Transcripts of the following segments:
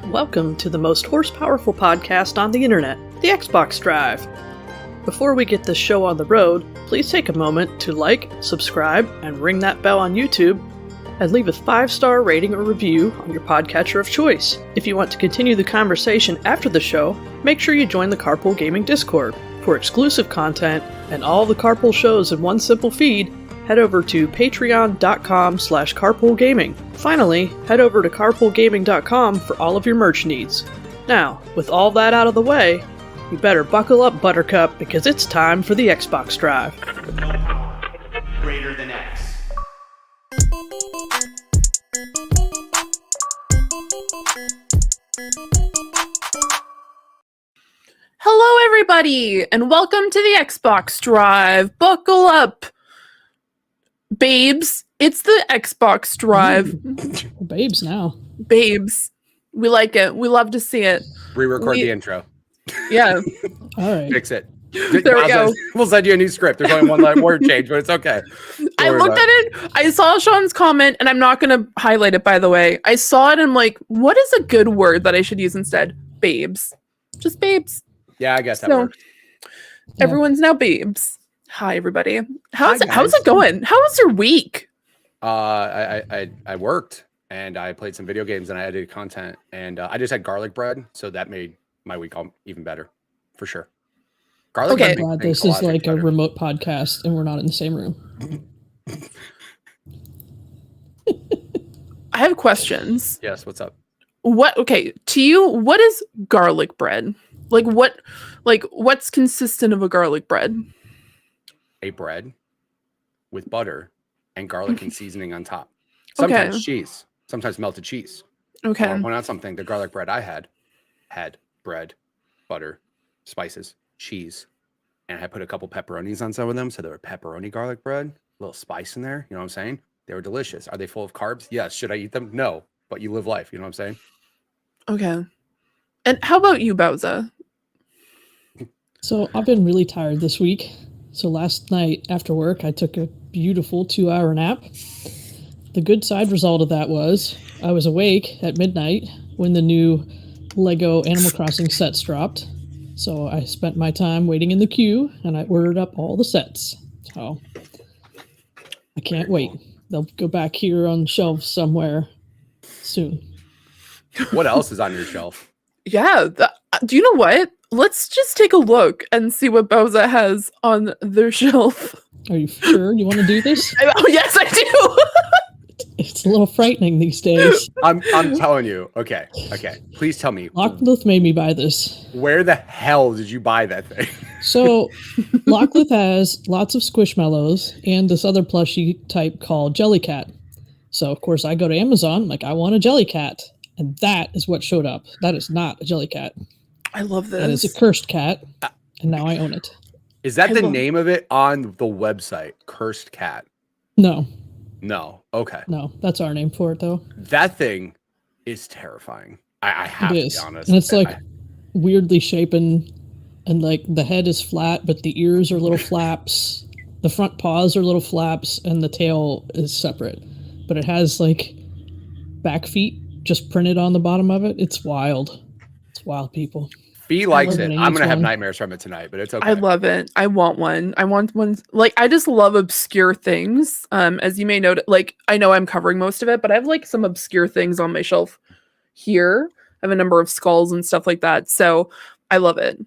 Welcome to the most horsepowerful podcast on the internet, the Xbox Drive. Before we get this show on the road, please take a moment to like, subscribe, and ring that bell on YouTube, and leave a 5-star rating or review on your podcatcher of choice. If you want to continue the conversation after the show, make sure you join the Carpool Gaming Discord. For exclusive content and all the Carpool shows in one simple feed, head over to patreon.com/carpoolgaming. Finally, head over to carpoolgaming.com for all of your merch needs. Now, with all that out of the way, you better buckle up, Buttercup, because it's time for the Xbox Drive. Greater than X. Hello, everybody, and welcome to the Xbox Drive. Buckle up, babes. It's the Xbox Drive. Babes now. Babes. We like it. We love to see it. Re-record the intro. Yeah. All right. Fix it. There we go. We'll send you a new script. There's only one word change, but it's okay. I looked at it. I saw Sean's comment, and I'm not going to highlight it, by the way. I saw it, and I'm like, what is a good word that I should use instead? Babes. Just babes. Yeah, I guess that works. Everyone's now babes. Hi, everybody. How's Hi, it going? How was your week? I worked and I played some video games and I edited content and I just had garlic bread, so that made my week even better, for sure. Garlic bread. I'm glad this is like a remote podcast and we're not in the same room. I have questions. Yes, what's up? Okay, to you, what is garlic bread? What's consistent of a garlic bread? A bread with butter and garlic and seasoning on top. Sometimes cheese, sometimes melted cheese. Okay. I want to point out something. The garlic bread I had bread, butter, spices, cheese, and I put a couple pepperonis on some of them, so they were pepperoni garlic bread, a little spice in there. You know what I'm saying? They were delicious. Are they full of carbs? Yes. Should I eat them? No. But you live life. You know what I'm saying? Okay. And how about you, Bowza? So I've been really tired this week. So last night after work, I took a beautiful 2-hour nap. The good side result of that was I was awake at midnight when the new Lego Animal Crossing sets dropped. So I spent my time waiting in the queue and I ordered up all the sets. So I can't wait. They'll go back here on shelves somewhere soon. What else is on your shelf? Yeah. Do you know what? Let's just take a look and see what Bowza has on their shelf. Are you sure you want to do this? Oh, yes, I do. It's a little frightening these days. I'm telling you. Okay. Please tell me. Locklith made me buy this. Where the hell did you buy that thing? So, Locklith has lots of Squishmallows and this other plushie type called Jellycat. So, of course, I go to Amazon, like, I want a Jellycat. And that is what showed up. That is not a Jellycat. I love this. That is a cursed cat. And now I own it. Is that the name of it on the website? Cursed cat? No. Okay. No, that's our name for it, though. That thing is terrifying. I have to be honest. And it's like weirdly shapen. And like the head is flat, but the ears are little flaps. The front paws are little flaps. And the tail is separate. But it has like back feet just printed on the bottom of it. It's wild. It's wild, people. Fee likes it. I'm going to have nightmares from it tonight, but it's okay. I love it. I want one. I want one. Like, I just love obscure things. As you may note, like, I know I'm covering most of it, but I have like some obscure things on my shelf here. I have a number of skulls and stuff like that. So I love it.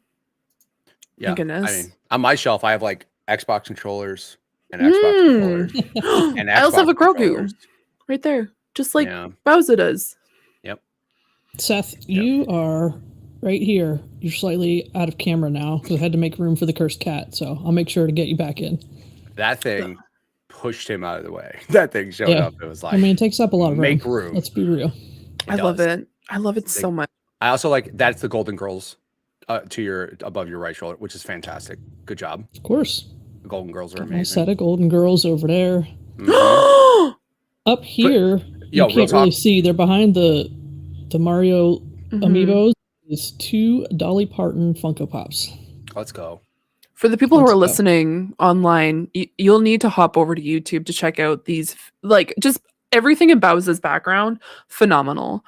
Yeah. My goodness. I mean, on my shelf, I have like Xbox controllers and Xbox controllers. And I also have a Grogu controllers. right there. Just like Bowza does. Seth, you are right here. You're slightly out of camera now because I had to make room for the cursed cat. So I'll make sure to get you back in. That thing pushed him out of the way. That thing showed up. It was like, I mean, it takes up a lot of room. Make room. Let's be real. I love it. I love it so much. I also like that's the Golden Girls above your right shoulder, which is fantastic. Good job. Of course. The Golden Girls are amazing. A set of Golden Girls over there. Mm-hmm. Up here, you can't really see. They're behind the Mario amiibos. Is 2 Dolly Parton Funko Pops. Let's go. For the people who are listening online, you'll need to hop over to YouTube to check out these, like, just everything in Bowza's background. Phenomenal.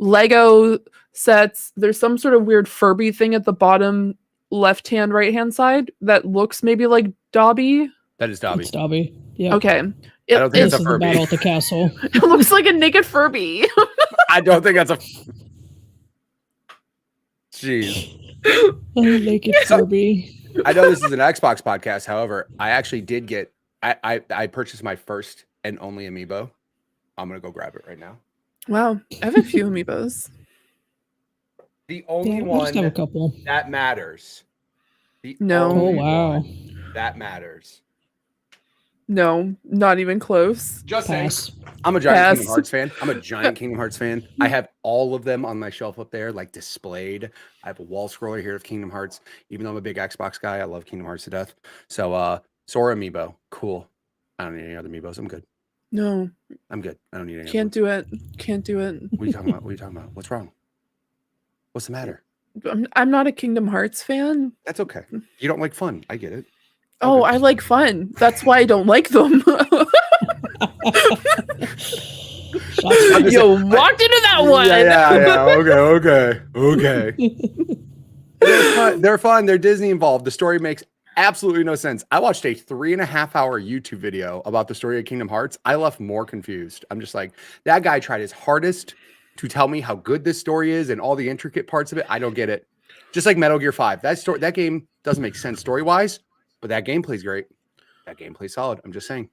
Lego sets. There's some sort of weird Furby thing at the bottom left-hand, right-hand side that looks maybe like Dobby. That is Dobby. It's Dobby. Yeah. Okay. I don't think This it's a is the Furby. battle at the castle. It looks like a naked Furby. I don't think that's a. Jeez. Oh, naked Furby. I know this is an Xbox podcast. However, I actually did get. I purchased my first and only amiibo. I'm gonna go grab it right now. Wow. I have a few amiibos. The only Yeah, I just have a one couple. that matters. The No. only Oh, wow. one that matters. No, not even close. Just saying. Pass. I'm a giant Pass. Kingdom Hearts fan. I'm a giant Kingdom Hearts fan. I have all of them on my shelf up there, like displayed. I have a wall scroller here of Kingdom Hearts. Even though I'm a big Xbox guy, I love Kingdom Hearts to death. So, Sora amiibo, cool. I don't need any other amiibos. I'm good. No, I'm good. I don't need any. can't do it. Can't do it. What are you talking about? What are you talking about? What's wrong? What's the matter? I'm not a Kingdom Hearts fan. That's okay. You don't like fun. I get it. Oh, Okay. I like fun. That's why I don't like them. Shots You walked into that one. Okay. They're fun. They're Disney involved. The story makes absolutely no sense. I watched a 3.5-hour YouTube video about the story of Kingdom Hearts. I left more confused. I'm just like, that guy tried his hardest to tell me how good this story is and all the intricate parts of it. I don't get it. Just like Metal Gear 5. That game doesn't make sense story-wise, but that gameplay's great. That gameplay's solid. I'm just saying.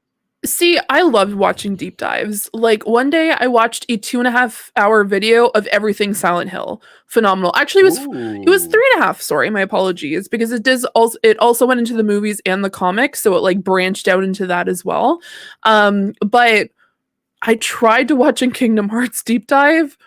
See, I loved watching deep dives. Like one day I watched a 2.5-hour video of everything Silent Hill. Phenomenal. Actually, it was 3.5. Sorry, my apologies, because it also went into the movies and the comics, so it like branched out into that as well. But I tried to watch a Kingdom Hearts deep dive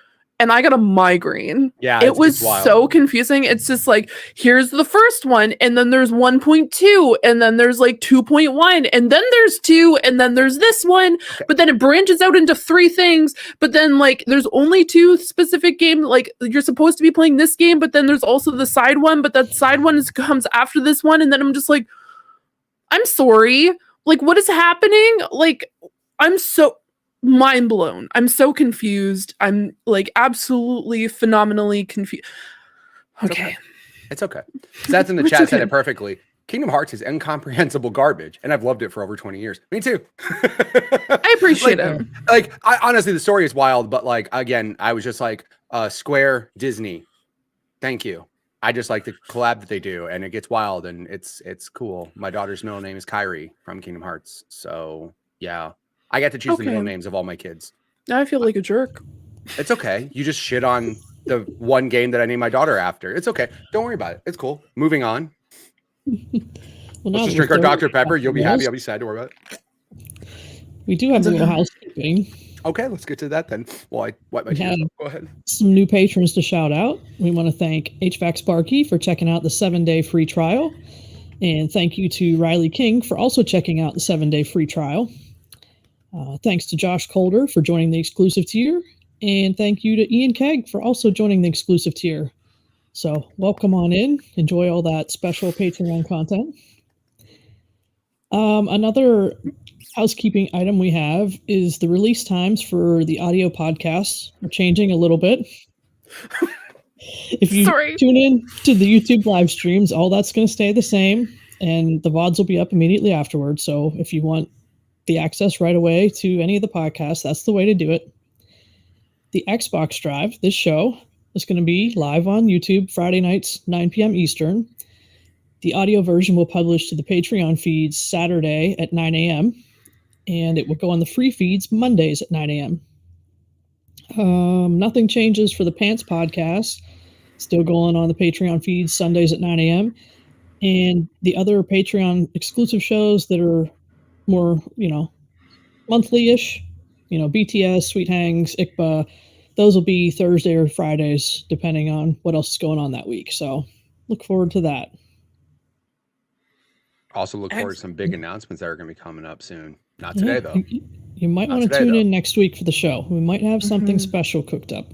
and I got a migraine. Yeah, it was it's wild. so confusing. It's just like, here's the first one, and then there's 1.2, and then there's like 2.1, and then there's 2, and then there's this one, but then it branches out into 3 things, but then like there's only 2 specific games, like you're supposed to be playing this game, but then there's also the side one, but that side one comes after this one, and then I'm just like, I'm sorry, like what is happening? Like, I'm so mind blown. I'm so confused. I'm like absolutely phenomenally confused. Okay. It's okay. Seth in the It's chat said okay. it perfectly. Kingdom Hearts is incomprehensible garbage, and I've loved it for over 20 years. Me too. I appreciate it. Like, honestly, the story is wild, but like, again, I was just like, Square, Disney, thank you. I just like the collab that they do, and it gets wild, and it's cool. My daughter's middle name is Kyrie from Kingdom Hearts, so yeah. I got to choose the middle Okay. names of all my kids. Now I feel like a jerk. It's okay. You just shit on the one game that I named my daughter after. It's okay. Don't worry about it. It's cool. Moving on. Well, Let's now just that drink our we're Dr. Pepper. talking You'll be about happy. this, I'll be sad. Don't worry about it. We do have a little housekeeping. Okay, let's get to that then. Well, I wipe my We tears have off. Go ahead. some new patrons to shout out. We want to thank HVAC Sparky for checking out the 7-day free trial. And thank you to Riley King for also checking out the 7-day free trial. Thanks to Josh Calder for joining the exclusive tier. And thank you to Ian Kegg for also joining the exclusive tier. So welcome on in. Enjoy all that special Patreon content. Another housekeeping item we have is the release times for the audio podcasts are changing a little bit. If you Sorry. tune in to the YouTube live streams, all that's going to stay the same, and the VODs will be up immediately afterwards. So if you want the access right away to any of the podcasts, that's the way to do it. The Xbox Drive, this show, is going to be live on YouTube Friday nights, 9 p.m. Eastern. The audio version will publish to the Patreon feeds Saturday at 9 a.m. and it will go on the free feeds Mondays at 9 a.m. Nothing changes for the Pants podcast. Still going on the Patreon feeds Sundays at 9 a.m. And the other Patreon exclusive shows that are more, monthly-ish, BTS, Sweet Hangs, ICBA, those will be Thursday or Fridays, depending on what else is going on that week. So look forward to that. Also look forward to some big announcements that are going to be coming up soon. Not today, though. You might Not want to today, tune though. in next week for the show. We might have something Mhm. special cooked up.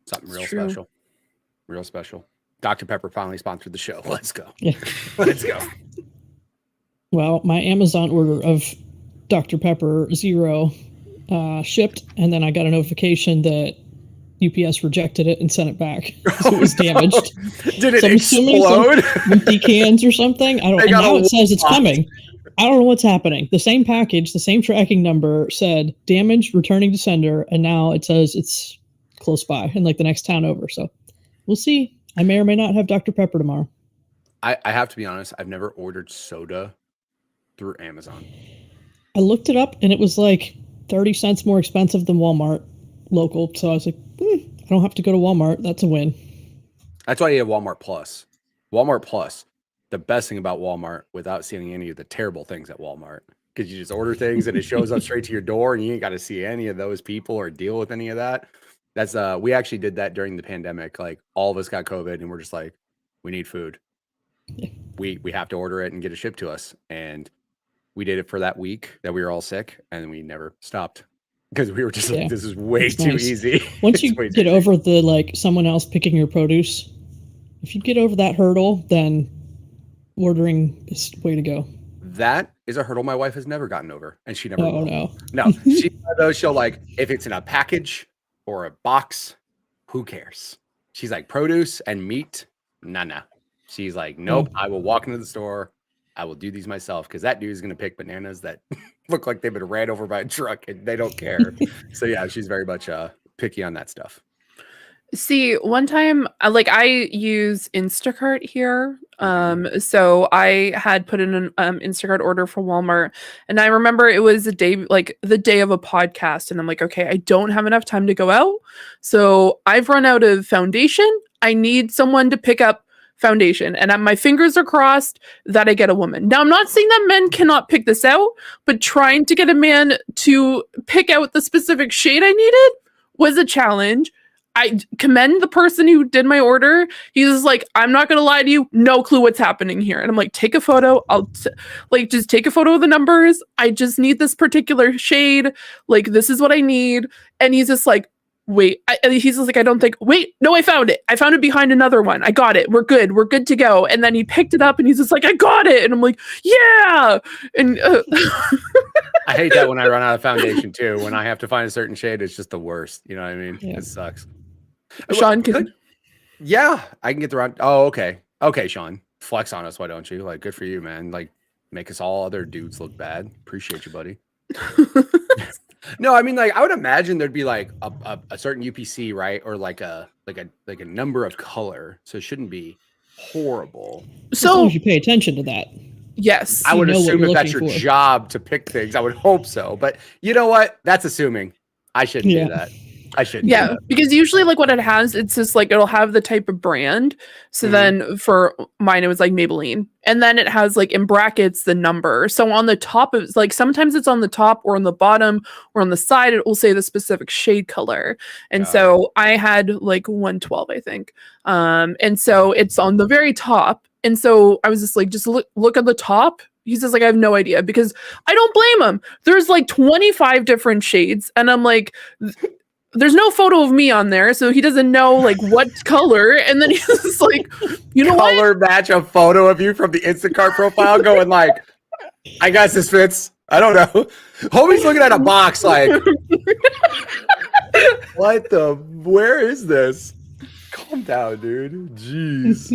Something real It's true. special. Real special. Dr. Pepper finally sponsored the show. Let's go. Yeah. Let's go. Well, my Amazon order of Dr. Pepper Zero shipped, and then I got a notification that UPS rejected it and sent it back. So it was damaged. Did it So I'm assuming some explode? empty cans or something. I don't. They And got now a it says it's lot. coming. I don't know what's happening. The same package, the same tracking number said damaged, returning to sender, and now it says it's close by in like the next town over. So we'll see. I may or may not have Dr. Pepper tomorrow. I have to be honest. I've never ordered soda through Amazon. I looked it up and it was like 30 cents more expensive than Walmart local. So I was like, I don't have to go to Walmart. That's a win. That's why you have Walmart Plus. Walmart Plus. The best thing about Walmart, without seeing any of the terrible things at Walmart, because you just order things and it shows up straight to your door, and you ain't got to see any of those people or deal with any of that. That's we actually did that during the pandemic. Like all of us got COVID, and we're just like, we need food. We have to order it and get it shipped to us, and we did it for that week that we were all sick, and we never stopped because we were just like, this is way too easy. Once you get over the like someone else picking your produce, if you get over that hurdle, then ordering is the way to go. That is a hurdle my wife has never gotten over, and she never will. No. She though she'll like if it's in a package or a box, who cares? She's like produce and meat, nah. She's like, nope. I will walk into the store. I will do these myself because that dude is gonna pick bananas that look like they've been ran over by a truck, and they don't care. So yeah, she's very much picky on that stuff. See, one time, like I use Instacart here. So I had put in an Instacart order for Walmart, and I remember it was the day of a podcast, and I'm like, okay, I don't have enough time to go out, so I've run out of foundation. I need someone to pick up foundation, and my fingers are crossed that I get a woman. Now, I'm not saying that men cannot pick this out, but trying to get a man to pick out the specific shade I needed was a challenge. I commend the person who did my order. He's just like, I'm not going to lie to you. No clue what's happening here. And I'm like, take a photo. Just take a photo of the numbers. I just need this particular shade. Like, this is what I need. And he's just like, wait. He's just like, I don't think, wait, no, I found it. I found it behind another one. I got it. We're good. We're good to go. And then he picked it up and he's just like, I got it. And I'm like, yeah. And I hate that when I run out of foundation too. When I have to find a certain shade, it's just the worst. You know what I mean? Yeah. It sucks. Sean, yeah, I can get the round. Oh, okay. Okay, Sean. Flex on us, why don't you? Like, good for you, man. Like, make us all other dudes look bad. Appreciate you, buddy. No, I mean, like, I would imagine there'd be like a certain UPC, right? Or like a number of color. So it shouldn't be horrible. So as long as you pay attention to that. Yes. I would assume if that's your job to pick things, I would hope so. But you know what? That's assuming. I shouldn't do that. I shouldn't. Yeah, because usually like what it has, it's just like it'll have the type of brand. So then for mine, it was like Maybelline. And then it has like in brackets the number. So on the top of like sometimes it's on the top or on the bottom or on the side, it will say the specific shade color. And so I had like 112, I think. And so it's on the very top. And so I was just like, just look at the top. He says like, I have no idea because I don't blame him. There's like 25 different shades. And I'm like, there's no photo of me on there, so he doesn't know like what color. And then he's just like, you know what? Color match a photo of you from the Instacart profile, going like, I guess this fits. I don't know. Homie's looking at a box like, what the? Where is this? Calm down, dude. Jeez.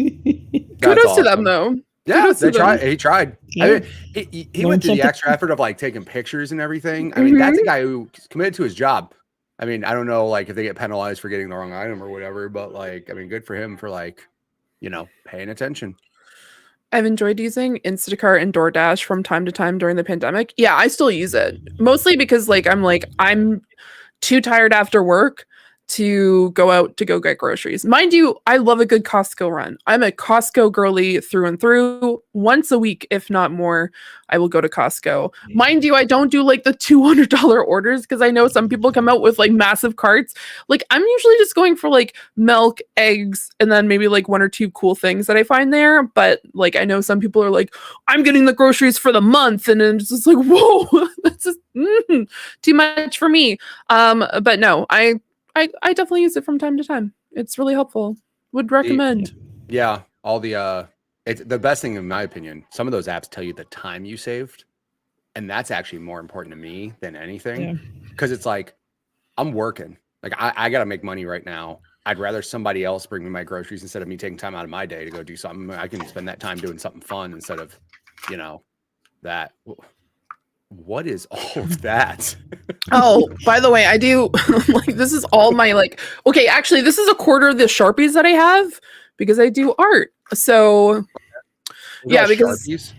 Kudos to them though. Yeah, they tried. He tried. Yeah. I mean, he went through the extra effort of like taking pictures and everything. I mean, that's a guy who committed to his job. I mean, I don't know, like, if they get penalized for getting the wrong item or whatever, but, like, I mean, good for him for, like, you know, paying attention. I've enjoyed using Instacart and DoorDash from time to time during the pandemic. Yeah, I still use it. Mostly because, like, I'm too tired after work to go out to go get groceries. Mind you, I love a good Costco run. I'm a Costco girly through and through. Once a week, if not more, I will go to Costco. Mind you, I don't do like the $200 orders because I know some people come out with like massive carts. Like I'm usually just going for like milk, eggs, and then maybe like one or two cool things that I find there. But like I know some people are like, I'm getting the groceries for the month, and it's just like, whoa, that's just too much for me. But no, I definitely use it from time to time. It's really helpful. Would recommend. Yeah, all the it's the best thing in my opinion. Some of those apps tell you the time you saved, and that's actually more important to me than anything. Because it's like I'm working, Like I gotta make money right now. I'd rather somebody else bring me my groceries instead of me taking time out of my day to go do something. I can spend that time doing something fun instead of, that. What is all of that? Oh, by the way, I do like this is all my okay, actually this is a quarter of the Sharpies that I have because I do art. So yeah, because Sharpies?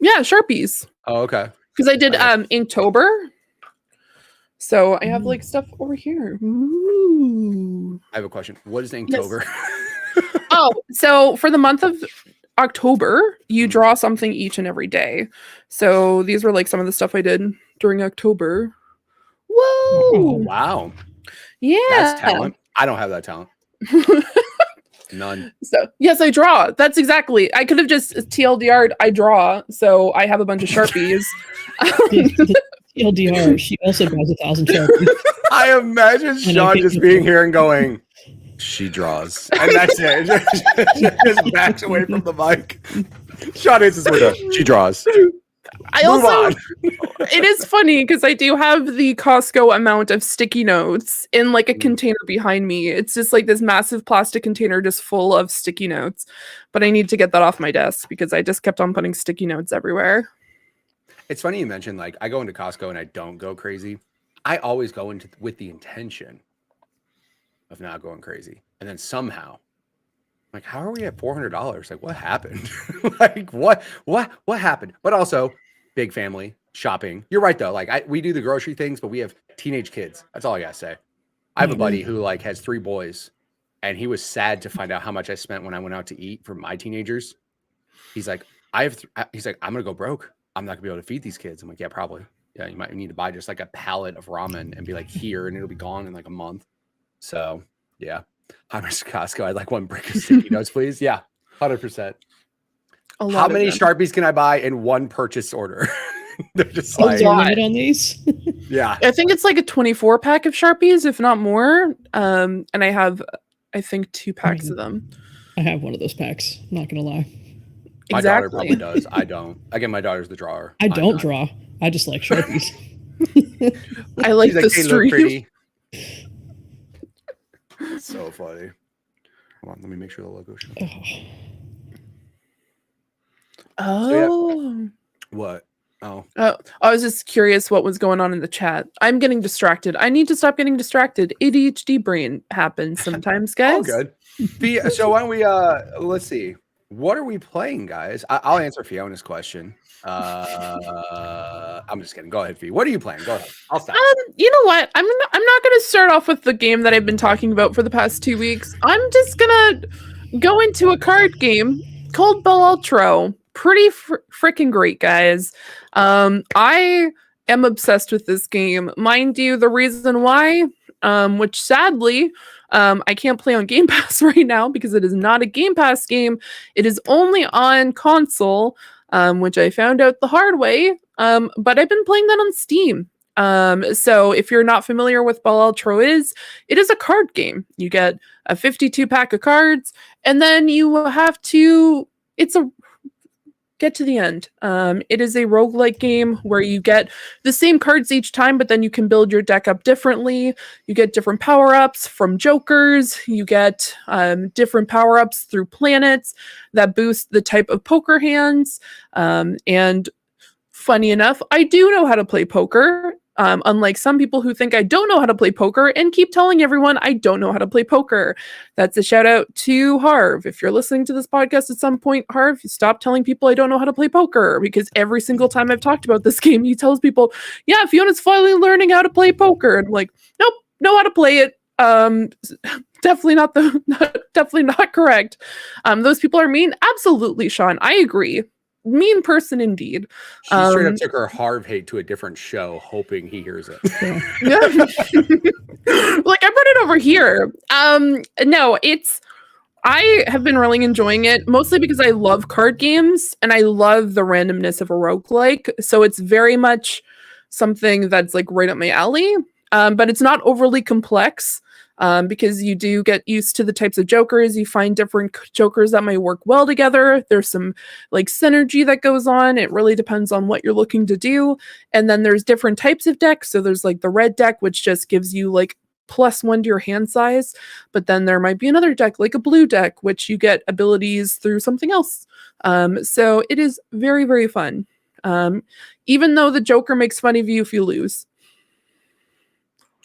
yeah, Sharpies. Oh, okay. Because I did Okay. Inktober. So I have like stuff over here. Ooh. I have a question. What is Inktober? Oh, so for the month of October, you draw something each and every day. So these were like some of the stuff I did during October. Whoa! Wow. Yeah. That's talent. I don't have that talent. None. So yes, I draw. That's exactly. I could have just TLDR'd. I draw. So I have a bunch of Sharpies. TLDR, she also draws 1,000 Sharpies. I imagine Sean just being here and going, she draws. And that's it. Just backs away from the mic. Sean answers with a, she draws. I Move also, on. it is funny because I do have the Costco amount of sticky notes in like a container behind me. It's just like this massive plastic container just full of sticky notes. But I need to get that off my desk because I just kept on putting sticky notes everywhere. It's funny you mentioned like I go into Costco and I don't go crazy. I always go into with the intention of not going crazy. And then somehow, like, how are we at $400? Like, what happened? Like, what happened? But also, big family shopping. You're right though. Like, we do the grocery things, but we have teenage kids. That's all I gotta say. I have a buddy who like has 3 boys, and he was sad to find out how much I spent when I went out to eat for my teenagers. He's like, he's like, I'm gonna go broke. I'm not gonna be able to feed these kids. I'm like, yeah, probably. Yeah, you might need to buy just like a pallet of ramen and be like here, and it'll be gone in like a month. So yeah, hi, Mr. Costco. I'd like 1 brick of sticky notes, please. Yeah, 100%. How many Sharpies can I buy in 1 purchase order? They're just like limit on these. Yeah, I think it's like a 24 pack of Sharpies, if not more. And I have, I think, 2 packs of them. I have one of those packs. I'm not gonna lie. my daughter probably does. I don't. Again, my daughter's the drawer. I don't draw. I just like Sharpies. I like the stream. So funny. Hold on, let me make sure the logo shows. Oh. So, yeah. What? Oh. I was just curious what was going on in the chat. I'm getting distracted. I need to stop getting distracted. ADHD brain happens sometimes, guys. Oh, good. So why don't we let's see. What are we playing, guys? I'll answer Fiona's question. I'm just kidding. Go ahead, Fee. What are you playing? Go ahead. I'll stop. You know what? I'm not going to start off with the game that I've been talking about for the past 2 weeks. I'm just gonna go into a card game called BobLoblaw. Pretty freaking great, guys. I am obsessed with this game. Mind you, the reason why, which sadly, I can't play on Game Pass right now because it is not a Game Pass game. It is only on console, which I found out the hard way. But I've been playing that on Steam. So if you're not familiar with BobLoblaw it is a card game. You get a 52 pack of cards, and then you have to, get to the end. It is a roguelike game where you get the same cards each time, but then you can build your deck up differently. You get different power-ups from jokers. You get different power-ups through planets that boost the type of poker hands. And funny enough, I do know how to play poker. Unlike some people who think I don't know how to play poker and keep telling everyone I don't know how to play poker. That's a shout out to Harv. If you're listening to this podcast at some point, Harv, stop telling people I don't know how to play poker, because every single time I've talked about this game, he tells people, yeah, Fiona's finally learning how to play poker. And I'm like, nope, know how to play it. Definitely not correct. Those people are mean. Absolutely, Sean. I agree. Mean person indeed. She straight up took her Harv hate to a different show, hoping he hears it. Yeah. Like, I brought it over here. No, I have been really enjoying it, mostly because I love card games and I love the randomness of a roguelike. So it's very much something that's like right up my alley. But it's not overly complex. Because you do get used to the types of jokers. You find different jokers that might work well together. There's some like synergy that goes on. It really depends on what you're looking to do. And then there's different types of decks. So there's like the red deck, which just gives you like +1 to your hand size, but then there might be another deck, like a blue deck, which you get abilities through something else. So it is very, very fun. Even though the Joker makes fun of you if you lose.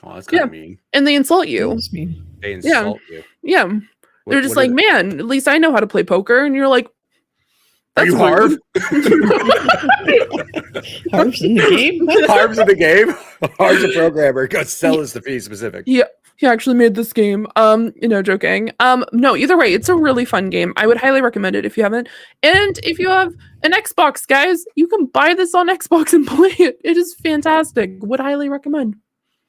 Oh, that's kind of mean. And they insult you. That's mean. They insult you. Yeah. They're just like, man, at least I know how to play poker. And you're like, are you Harv? Harv's in the game? Harv's in the game? Harv's a programmer. Go sell us to be specific. Yeah. He actually made this game. Joking. No, either way, it's a really fun game. I would highly recommend it if you haven't. And if you have an Xbox, guys, you can buy this on Xbox and play it. It is fantastic. Would highly recommend.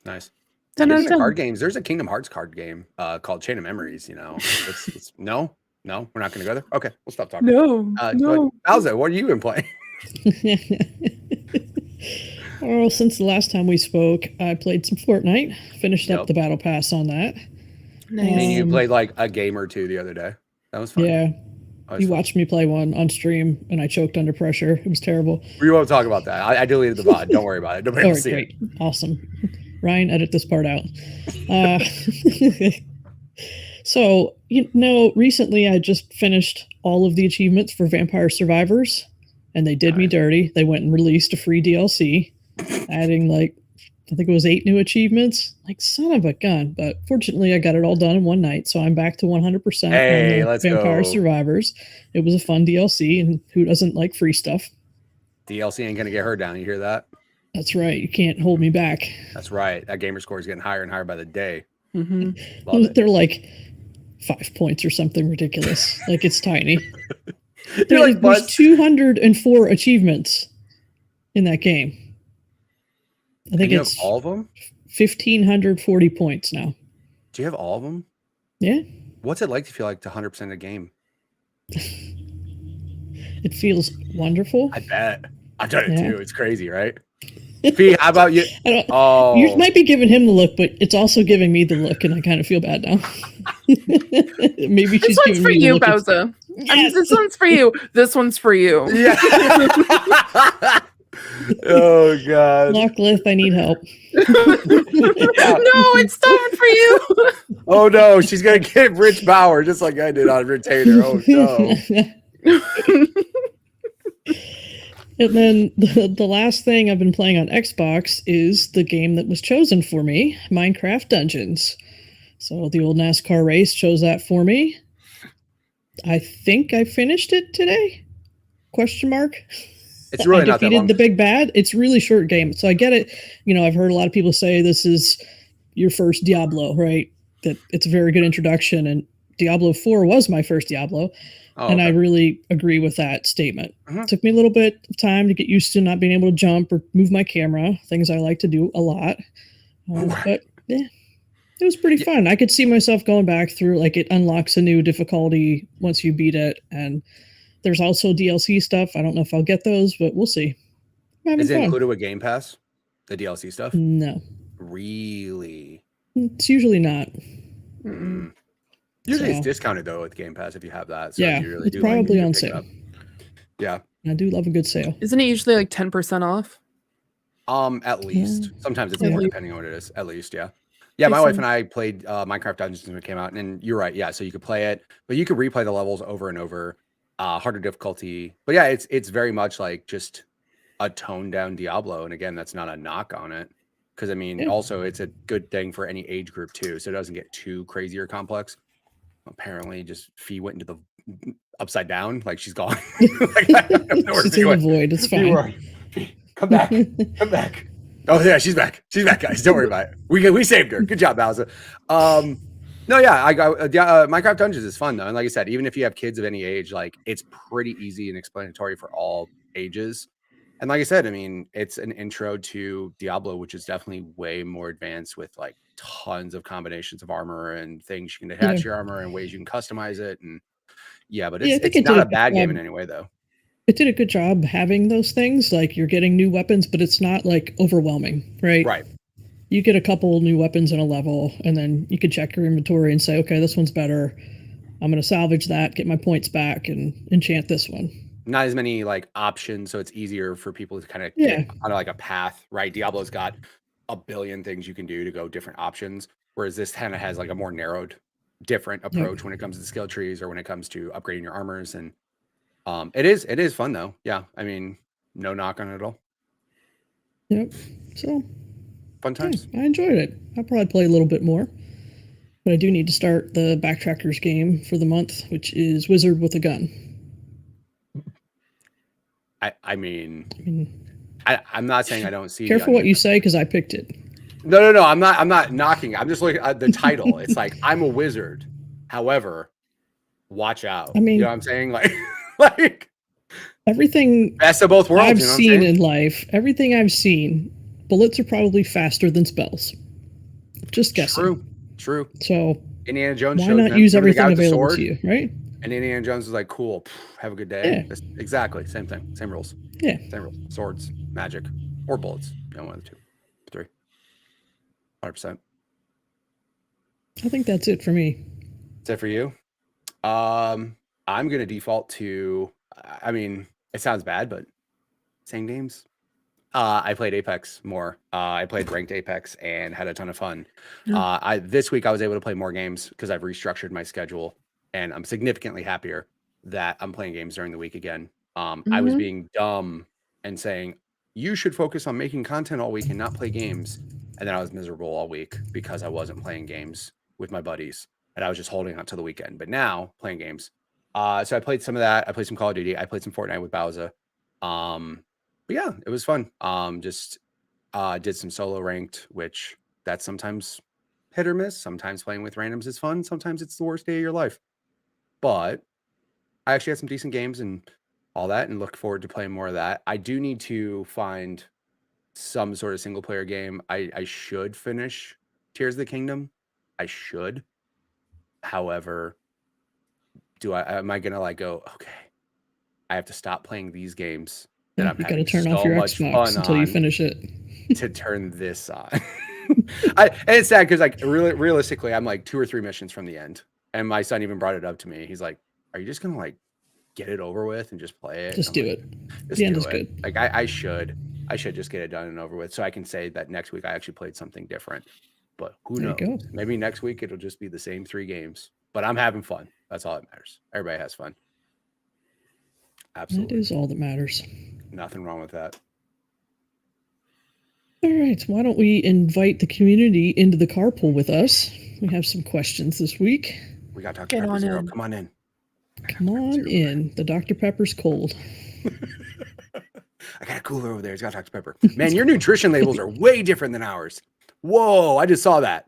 Nice. 10 out of 10. Card games. There's a Kingdom Hearts card game called Chain of Memories. It's no, we're not going to go there. Okay, we'll stop talking. No. Alza, what have you been playing? Oh, since the last time we spoke, I played some Fortnite. Finished up the battle pass on that. Nice. And you played like a game or two the other day. That was fun. Yeah. You watched me play one on stream, and I choked under pressure. It was terrible. We won't talk about that. I deleted the VOD. Don't worry about it. Nobody will see great. it. Awesome. Ryan, edit this part out. So, recently I just finished all of the achievements for Vampire Survivors, and they did me dirty. They went and released a free DLC, adding I think it was 8 new achievements. Like, son of a gun. But fortunately, I got it all done in one night, so I'm back to 100% Hey, on let's Vampire go. Survivors. It was a fun DLC, and who doesn't like free stuff? DLC ain't going to get her down. You hear that? That's right. You can't hold me back. That's right. That gamer score is getting higher and higher by the day. Mm-hmm. Love it. They're like 5 points or something ridiculous. Like, it's tiny. You're There's 204 achievements in that game. I think you it's have all of them? 1,540 points now. Do you have all of them? Yeah. What's it like to feel like to 100% a game? It feels wonderful. I bet. I've done it too. It's crazy, right? P, how about you? You might be giving him the look, but it's also giving me the look, and I kind of feel bad now. Maybe she's This one's giving for me the you, look. Bowser. Yes. This one's for you. This one's for you. Yeah. Oh god. Locklith, I need help. No, it's time for you. Oh no, she's gonna get Rich Bauer just like I did on Retainer. Oh no. And then the last thing I've been playing on Xbox is the game that was chosen for me, Minecraft Dungeons. So the old NASCAR race chose that for me. I think I finished it today? Question mark. It's really I not that defeated long. the big bad. It's a really short game. So I get it. I've heard a lot of people say this is your first Diablo, right? That it's a very good introduction. And Diablo 4 was my first Diablo. And I really agree with that statement. Mhm. It took me a little bit of time to get used to not being able to jump or move my camera, things I like to do a lot. But yeah, it was pretty fun. I could see myself going back through, it unlocks a new difficulty once you beat it. And there's also DLC stuff. I don't know if I'll get those, but we'll see. Is it included with Game Pass? The DLC stuff? No. Really? It's usually not. Mm. Usually it's So- discounted though with Game Pass if you have that. So Yeah, you really it's do probably like on to pick it sale. up. Yeah. I do love a good sale. Isn't it usually like 10% off? At least. Yeah. Sometimes it's Yeah. more depending on what it is. At least, yeah. Yeah, my It's wife fun. and I played Minecraft Dungeons when it came out, and you're right. Yeah, so you could play it, but you could replay the levels over and over. Harder difficulty, but yeah, it's very much like just a toned down Diablo, and again, that's not a knock on it, because I mean, Yeah. also it's a good thing for any age group too, so it doesn't get too crazy or complex. Apparently, just Fee went into the upside down, like she's gone. Like, I don't know where She's Fee in the went. void. It's Fee, fine. where are you? Fee, come back, come back. Oh yeah, she's back. She's back, guys. Don't worry about it. We saved her. Good job, Bowser. No, yeah, I got Minecraft Dungeons is fun though, and like I said, even if you have kids of any age, like it's pretty easy and explanatory for all ages. And like I said, I mean, it's an intro to Diablo, which is definitely way more advanced with like tons of combinations of armor and things you can attach your armor and ways you can customize it. And yeah, but Yeah, I it's think it not did a a good bad game in job. any way though. It did a good job having those things. Like, you're getting new weapons, but it's not like overwhelming, right? Right. You get a couple new weapons in a level, and then you can check your inventory and say, okay, this one's better. I'm going to salvage that, get my points back, and enchant this one. Not as many like options, so it's easier for people to kind of Yeah. get on like a path, right? Diablo's got a billion things you can do to go different options. Whereas this kind of has like a more narrowed, different approach when it comes to skill trees or when it comes to upgrading your armors. And it is fun though. Yeah, I mean, no knock on it at all. Yep. So Fun times. I enjoyed it. I'll probably play a little bit more. But I do need to start the Backtrackers game for the month, which is Wizard with a Gun. I mean, I'm not saying I don't see. Careful what you say, because I picked it. No. I'm not knocking. I'm just looking at the title. It's like, I'm a wizard. However, watch out. I mean, you know what I'm saying? Like everything best of both worlds. I've seen in life, everything I've seen, bullets are probably faster than spells. Just guessing. True. So Indiana Jones. Why not use everything available to you, right? And Indiana Jones is like, cool, have a good day. Yeah. Exactly. Same thing. Same rules. Yeah. Same rules. Swords, magic, or bullets. You know, 1 of the 2, 3. 100%. I think that's it for me. That's it for you? I'm going to default to, I mean, it sounds bad, but same games. I played Apex more. I played ranked Apex and had a ton of fun. This week I was able to play more games because I've restructured my schedule, and I'm significantly happier that I'm playing games during the week again. I was being dumb and saying, you should focus on making content all week and not play games. And then I was miserable all week because I wasn't playing games with my buddies and I was just holding out to the weekend. But now playing games. So I played some of that. I played some Call of Duty. I played some Fortnite with Bowser. But yeah, it was fun. Just did some solo ranked, which that's sometimes hit or miss. Sometimes playing with randoms is fun. Sometimes it's the worst day of your life. But I actually had some decent games and all that, and look forward to playing more of that. I do need to find some sort of single player game. I should finish Tears of the Kingdom. I should. However, am I gonna like go, okay, I have to stop playing these games that I'm having turn so off your much Xbox fun until on you finish it to turn this on. And it's sad because like realistically, I'm like 2 or 3 missions from the end, and my son even brought it up to me. He's like, "Are you just gonna like get it over with and just play it?" Just do it. The end is good. Like I should just get it done and over with, so I can say that next week I actually played something different. But who knows? Maybe next week it'll just be the same 3 games. But I'm having fun. That's all that matters. Everybody has fun. Absolutely. That is all that matters. Nothing wrong with that. All right. Why don't we invite the community into the carpool with us? We have some questions this week. We got Dr. Pepper Zero. Come on in. Come on in. The Dr. Pepper's cold. I got a cooler over there. It's got Dr. Pepper. Man, your nutrition labels are way different than ours. Whoa, I just saw that.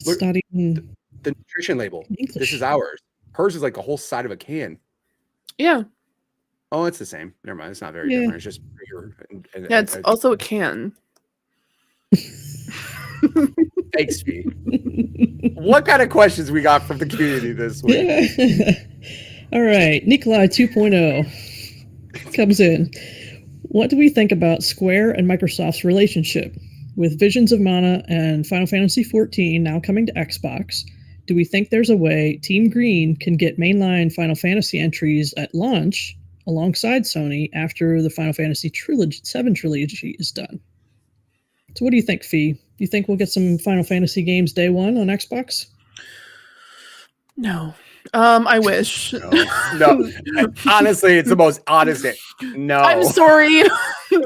Look, the nutrition label. English. This is ours. Hers is like the whole side of a can. Yeah. Oh, it's the same. Never mind. It's not very different. It's just bigger. Yeah, it's also a can. Thanks, Fee. What kind of questions we got from the community this week? All right. Nikolai 2.0 comes in. What do we think about Square and Microsoft's relationship? With Visions of Mana and Final Fantasy XIV now coming to Xbox, do we think there's a way Team Green can get mainline Final Fantasy entries at launch alongside Sony after the Final Fantasy VII trilogy is done? So what do you think, Fee? Do you think we'll get some Final Fantasy games day one on Xbox? No. I wish. No. Honestly, it's the most honest. No. I'm sorry.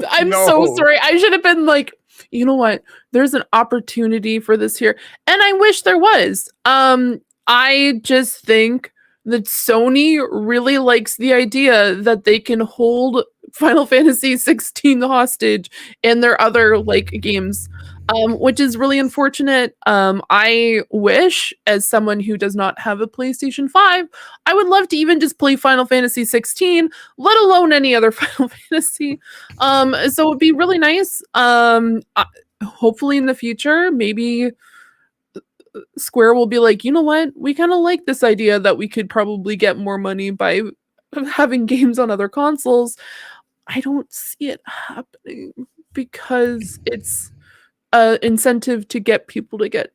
I'm so sorry. I should have been like, you know what? There's an opportunity for this here. And I wish there was. I just think that Sony really likes the idea that they can hold Final Fantasy XVI hostage and their other like games, which is really unfortunate. I wish, as someone who does not have a PlayStation 5, I would love to even just play Final Fantasy 16, let alone any other Final Fantasy. So it'd be really nice. Hopefully in the future, maybe Square will be like, you know what? We kind of like this idea that we could probably get more money by having games on other consoles. I don't see it happening because it's an incentive to get people to get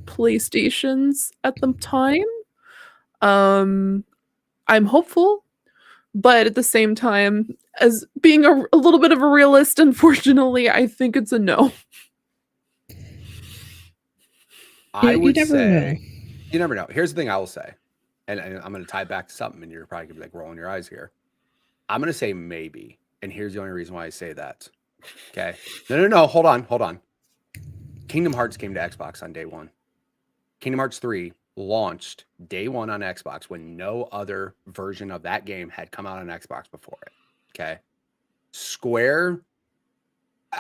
PlayStations at the time. I'm hopeful, but at the same time, as being a little bit of a realist, unfortunately, I think it's a no. I You would never say know. you never know. Here's the thing I will say, and I'm going to tie it back to something, and you're probably going to be like rolling your eyes here. I'm going to say maybe, and here's the only reason why I say that. Okay. No. Hold on. Kingdom Hearts came to Xbox on day one. Kingdom Hearts 3 launched day one on Xbox when no other version of that game had come out on Xbox before it. Okay. Square,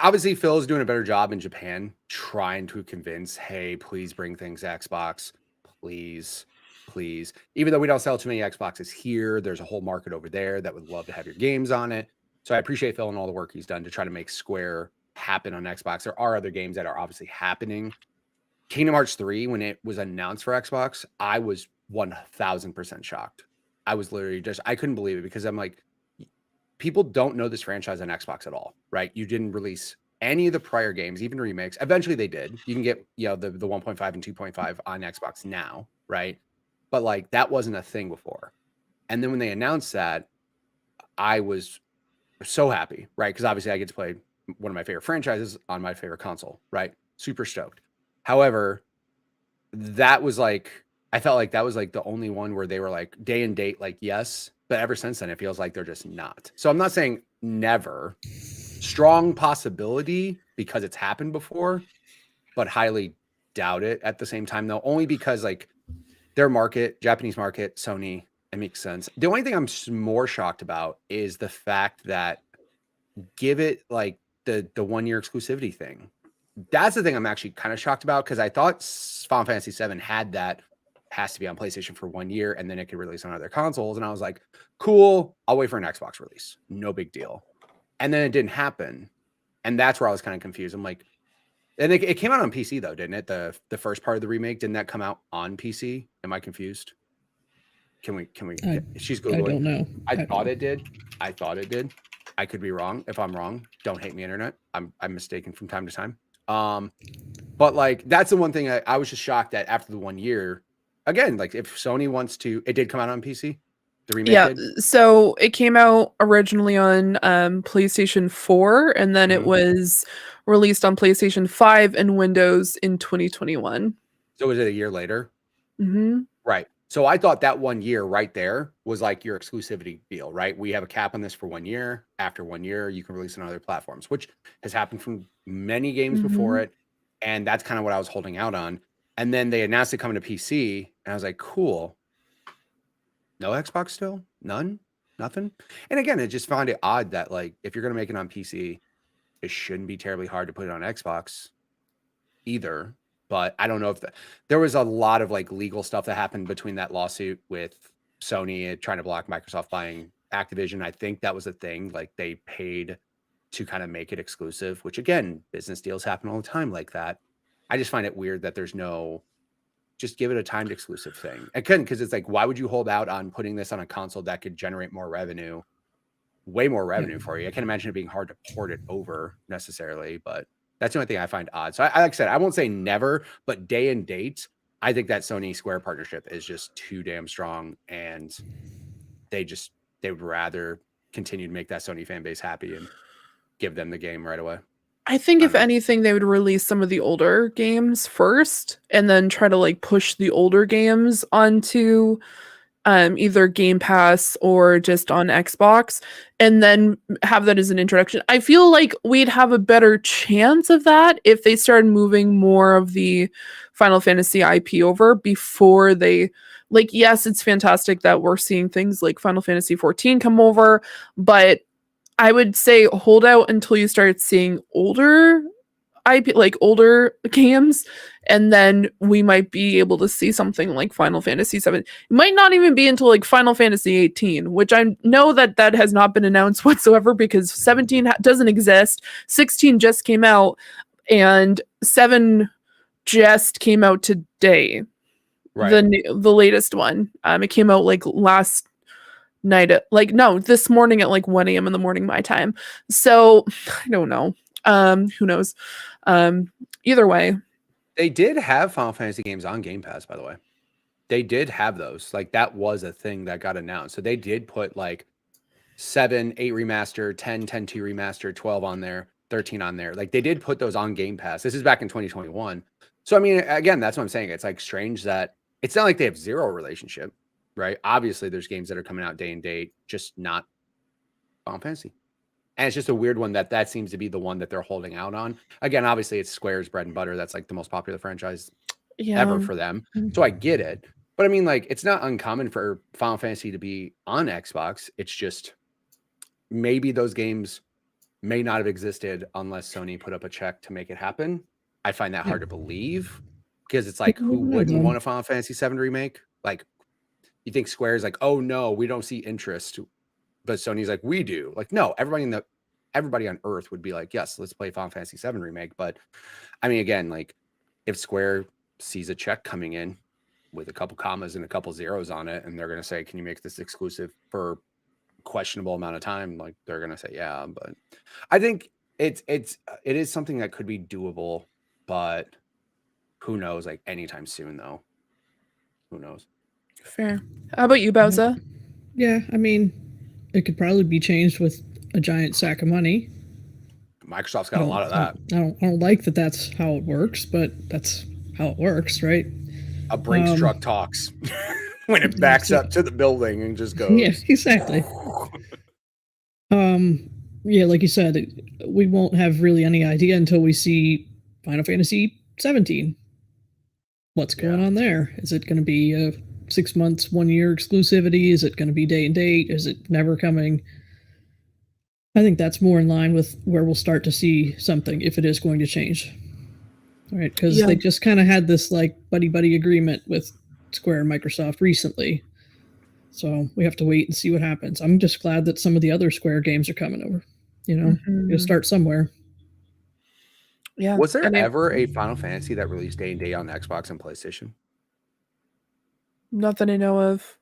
obviously, Phil is doing a better job in Japan trying to convince, hey, please bring things to Xbox. Please. Even though we don't sell too many Xboxes here, there's a whole market over there that would love to have your games on it. So I appreciate Phil and all the work he's done to try to make Square happen on Xbox. There are other games that are obviously happening. Kingdom Hearts 3, when it was announced for Xbox, I was 1000% shocked. I was literally I couldn't believe it because I'm like, people don't know this franchise on Xbox at all, right? You didn't release any of the prior games, even remakes. Eventually they did. You can get, the 1.5 and 2.5 on Xbox now, right? But like that wasn't a thing before. And then when they announced that, I was so happy, right? Because obviously I get to play one of my favorite franchises on my favorite console, right? Super stoked. However, that was like, I felt like that was like the only one where they were like day and date, like, yes. But ever since then, it feels like they're just not. So I'm not saying never. Strong possibility because it's happened before, but highly doubt it at the same time, though, only because like their market, Japanese market, Sony, it makes sense. The only thing I'm more shocked about is the fact that give it like the 1 year exclusivity thing. That's the thing I'm actually kind of shocked about because I thought Final Fantasy VII had that, has to be on PlayStation for 1 year and then it could release on other consoles. And I was like, cool, I'll wait for an Xbox release. No big deal. And then it didn't happen. And that's where I was kind of confused. I'm like, and it came out on PC though, didn't it? The first part of the remake, didn't that come out on PC? Am I confused? Can we she's Googling. I don't know. I thought it did. I could be wrong. If I'm wrong, don't hate me, internet. I'm mistaken from time to time. But like that's the one thing I was just shocked at after the 1 year. Again, like if Sony wants to, it did come out on PC. The remake did? So it came out originally on PlayStation 4, and then it was released on PlayStation 5 and Windows in 2021. So was it a year later? Mm-hmm. Right. So I thought that 1 year right there was like your exclusivity deal, right? We have a cap on this for 1 year. After 1 year, you can release it on other platforms, which has happened from many games before it. And that's kind of what I was holding out on. And then they announced it coming to PC, and I was like, cool. No Xbox still? None? Nothing? And again, I just found it odd that like if you're going to make it on PC, it shouldn't be terribly hard to put it on Xbox either. But I don't know if there was a lot of like legal stuff that happened between that lawsuit with Sony trying to block Microsoft buying Activision. I think that was a thing. Like they paid to kind of make it exclusive, which again, business deals happen all the time like that. I just find it weird that there's no, just give it a timed exclusive thing. I couldn't, because it's like, why would you hold out on putting this on a console that could generate more revenue, way more revenue for you? I can't imagine it being hard to port it over necessarily, but that's the only thing I find odd. So I like I said, I won't say never, but day and date, I think that Sony Square partnership is just too damn strong, and they would rather continue to make that Sony fan base happy and give them the game right away. I think if anything, they would release some of the older games first and then try to like push the older games onto either Game Pass or just on Xbox, and then have that as an introduction. I feel like we'd have a better chance of that if they started moving more of the Final Fantasy IP over before they, like, yes, it's fantastic that we're seeing things like Final Fantasy 14 come over, but I would say hold out until you start seeing older IP, like older games, and then we might be able to see something like Final Fantasy 7. It might not even be until like Final Fantasy 18, which I know that has not been announced whatsoever because 17 doesn't exist. 16 just came out, and 7 just came out today. Right. The latest one. It came out like last night at this morning at like 1 a.m. in the morning my time. So I don't know. Who knows? Either way, they did have Final Fantasy games on Game Pass, by the way. They did have those. Like that was a thing that got announced. So they did put like 7, 8 remaster, 10, 10-2 remaster, 12 on there, 13 on there. Like they did put those on Game Pass. This is back in 2021. So I mean, again, that's what I'm saying. It's like strange that it's not like they have zero relationship, right? Obviously, there's games that are coming out day and date, just not Final Fantasy. And it's just a weird one that seems to be the one that they're holding out on. Again, obviously, it's Square's bread and butter. That's like the most popular franchise ever for them. So I get it. But I mean, like, it's not uncommon for Final Fantasy to be on Xbox. It's just maybe those games may not have existed unless Sony put up a check to make it happen. I find that hard to believe because it's like, who wouldn't want a Final Fantasy VII remake? Like, you think Square's like, oh no, we don't see interest, but Sony's like, we do. Like, no, everybody on Earth would be like, yes, let's play Final Fantasy VII remake. But I mean, again, like, if Square sees a check coming in with a couple commas and a couple zeros on it, and they're going to say, can you make this exclusive for questionable amount of time, like, they're going to say, yeah. But I think it is something that could be doable, but who knows, like, anytime soon, though. Who knows? Fair. How about you, Bowser? Yeah, I mean, it could probably be changed with a giant sack of money. Microsoft's got a lot of that. I don't like that that's how it works, but that's how it works, right? A Brinks truck talks when it backs up to the building and just goes. Yeah, exactly. Yeah, like you said, we won't have really any idea until we see Final Fantasy 17. What's going on there? Is it going to be a 6 months, 1 year exclusivity? Is it going to be day and date? Is it never coming? I think that's more in line with where we'll start to see something if it is going to change. Right, because they just kind of had this like buddy agreement with Square and Microsoft recently. So we have to wait and see what happens. I'm just glad that some of the other Square games are coming over. You know, you'll start somewhere. Yeah. Was there ever a Final Fantasy that released day and date on Xbox and PlayStation? Not that I know of.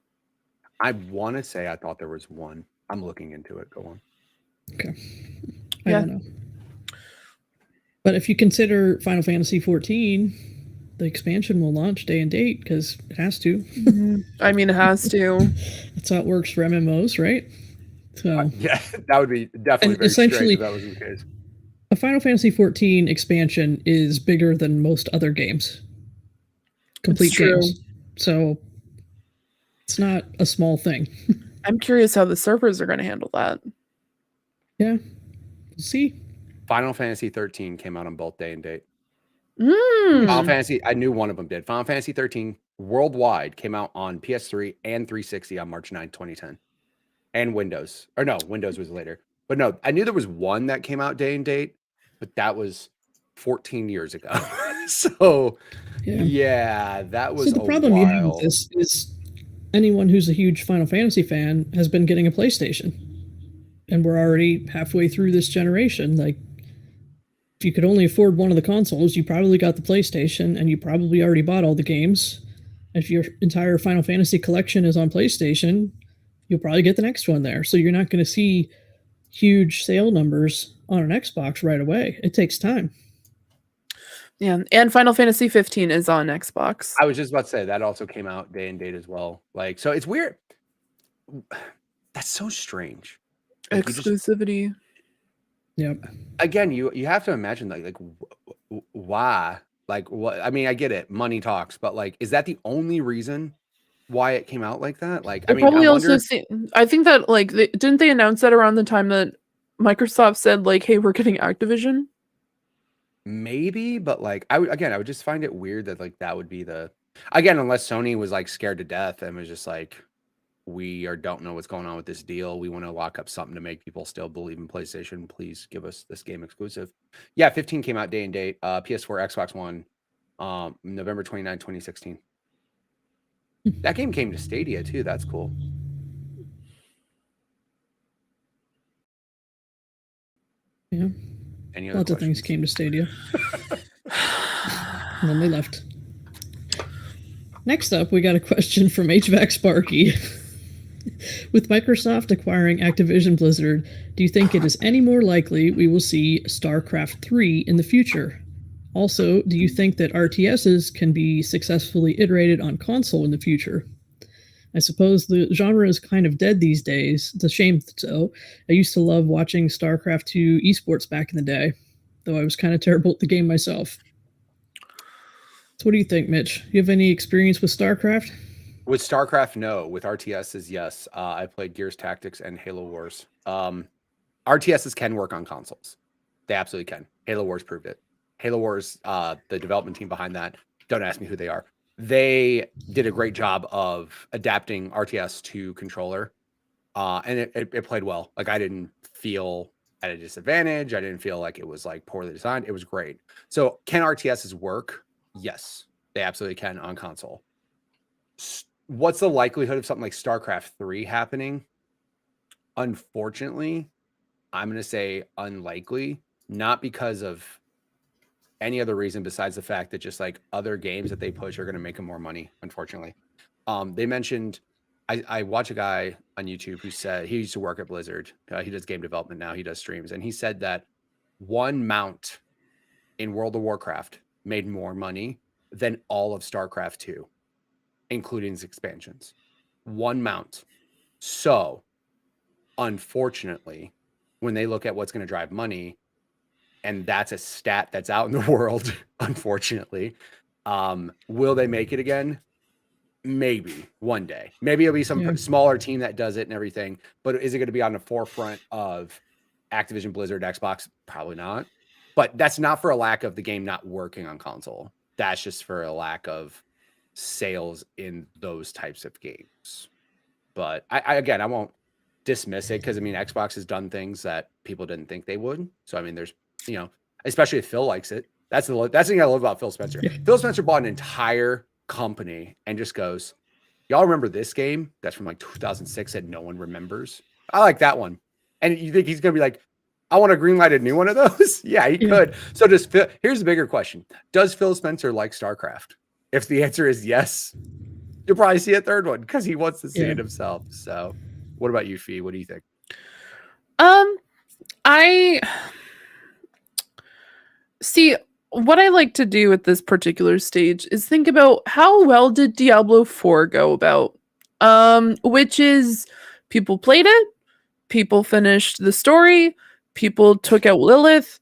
I want to say I thought there was one. I'm looking into it. Go on. Okay. I don't know. But if you consider Final Fantasy 14, the expansion will launch day and date because it has to. I mean, it has to. That's how it works for MMOs, right? So yeah, that would be definitely very strange if that was the case. A Final Fantasy 14 expansion is bigger than most other games. Complete games. So it's not a small thing. I'm curious how the servers are going to handle that. Yeah. We'll see. Final Fantasy 13 came out on both day and date. Final Fantasy, I knew one of them did. Final Fantasy 13 worldwide came out on PS3 and 360 on March 9, 2010. And Windows. Or no, Windows was later. But no, I knew there was one that came out day and date, but that was 14 years ago. So, yeah, that was the problem you have with this is anyone who's a huge Final Fantasy fan has been getting a PlayStation. And we're already halfway through this generation. Like, if you could only afford one of the consoles, you probably got the PlayStation, and you probably already bought all the games. If your entire Final Fantasy collection is on PlayStation, you'll probably get the next one there. So you're not going to see huge sale numbers on an Xbox right away. It takes time. Yeah, and Final Fantasy 15 is on Xbox. I was just about to say that also came out day and date as well. Like, so it's weird. That's so strange. Like, exclusivity. Yep. Again, you have to imagine like why? Like, what? I mean, I get it, money talks, but like, is that the only reason why it came out like that? Like, I mean, probably I think that like didn't they announce that around the time that Microsoft said like, hey, we're getting Activision? Maybe, but like, I would just find it weird that like that would be again, unless Sony was like scared to death and was just like, don't know what's going on with this deal. We want to lock up something to make people still believe in PlayStation. Please give us this game exclusive. Yeah, 15 came out day and date. PS4, Xbox One, November 29, 2016. That game came to Stadia too. That's cool. Yeah. Any other Lots of things came to Stadia. And then they left. Next up, we got a question from HVAC Sparky. With Microsoft acquiring Activision Blizzard, do you think it is any more likely we will see StarCraft 3 in the future? Also, do you think that RTSs can be successfully iterated on console in the future? I suppose the genre is kind of dead these days. It's a shame, though. I used to love watching StarCraft 2 esports back in the day, though I was kind of terrible at the game myself. So what do you think, Mitch? You have any experience with StarCraft? With StarCraft, no. With RTSs, yes. I played Gears Tactics and Halo Wars. RTSs can work on consoles. They absolutely can. Halo Wars proved it. Halo Wars, the development team behind that, don't ask me who they are. They did a great job of adapting RTS to controller, and it played well. Like, I didn't feel at a disadvantage. I didn't feel like it was like poorly designed. It was great. So can RTSs work? Yes, they absolutely can on console. What's the likelihood of something like StarCraft 3 happening? Unfortunately, I'm going to say unlikely, not because of any other reason besides the fact that just like other games that they push are going to make them more money, unfortunately. They mentioned, I watch a guy on YouTube who said he used to work at Blizzard. He does game development now. He does streams. And he said that one mount in World of Warcraft made more money than all of StarCraft 2, including its expansions. One mount. So, unfortunately, when they look at what's going to drive money, and that's a stat that's out in the world, unfortunately, will they make it again? Maybe one day. Maybe it'll be some smaller team that does it and everything. But is it going to be on the forefront of Activision, Blizzard, Xbox? Probably not. But that's not for a lack of the game not working on console. That's just for a lack of sales in those types of games. But I won't dismiss it, because I mean, Xbox has done things that people didn't think they would. So I mean, there's, especially if Phil likes it. That's the thing I love about Phil Spencer. Yeah. Phil Spencer bought an entire company and just goes, y'all remember this game that's from like 2006 that no one remembers? I like that one. And you think he's gonna be like, I want to greenlight a new one of those? Yeah, he could. So here's the bigger question: does Phil Spencer like StarCraft? If the answer is yes, you'll probably see a third one because he wants to see it himself. So what about you, Fee? What do you think? I see, what I like to do at this particular stage is think about how well did Diablo 4 go about? Which is, people played it, people finished the story, people took out Lilith,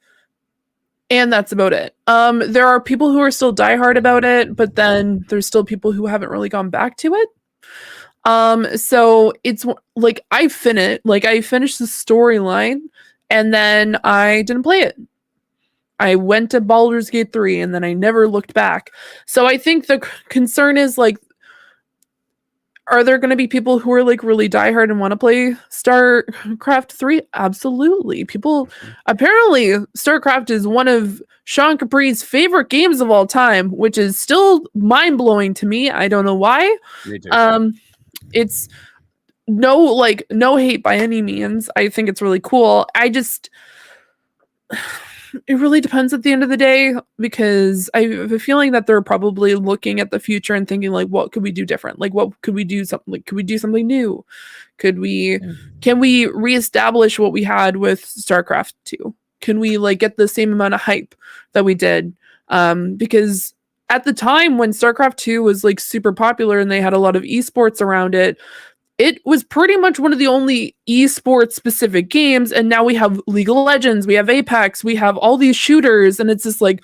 and that's about it. There are people who are still diehard about it, but then there's still people who haven't really gone back to it. So it's like I finished the storyline, and then I didn't play it. I went to Baldur's Gate 3, and then I never looked back. So I think the concern is, like, are there going to be people who are like really diehard and want to play StarCraft 3? Absolutely. People, apparently StarCraft is one of Sean Capri's favorite games of all time, which is still mind-blowing to me. I don't know why. Me too. It's no hate by any means. I think it's really cool. It really depends at the end of the day, because I have a feeling that they're probably looking at the future and thinking, like, what could we do different? Like, what could we do something? Like, could we do something new? Can we reestablish what we had with StarCraft 2? Can we like get the same amount of hype that we did? Because at the time when StarCraft 2 was like super popular and they had a lot of esports around it, it was pretty much one of the only esports specific games. And now we have League of Legends, we have Apex, we have all these shooters. And it's just like,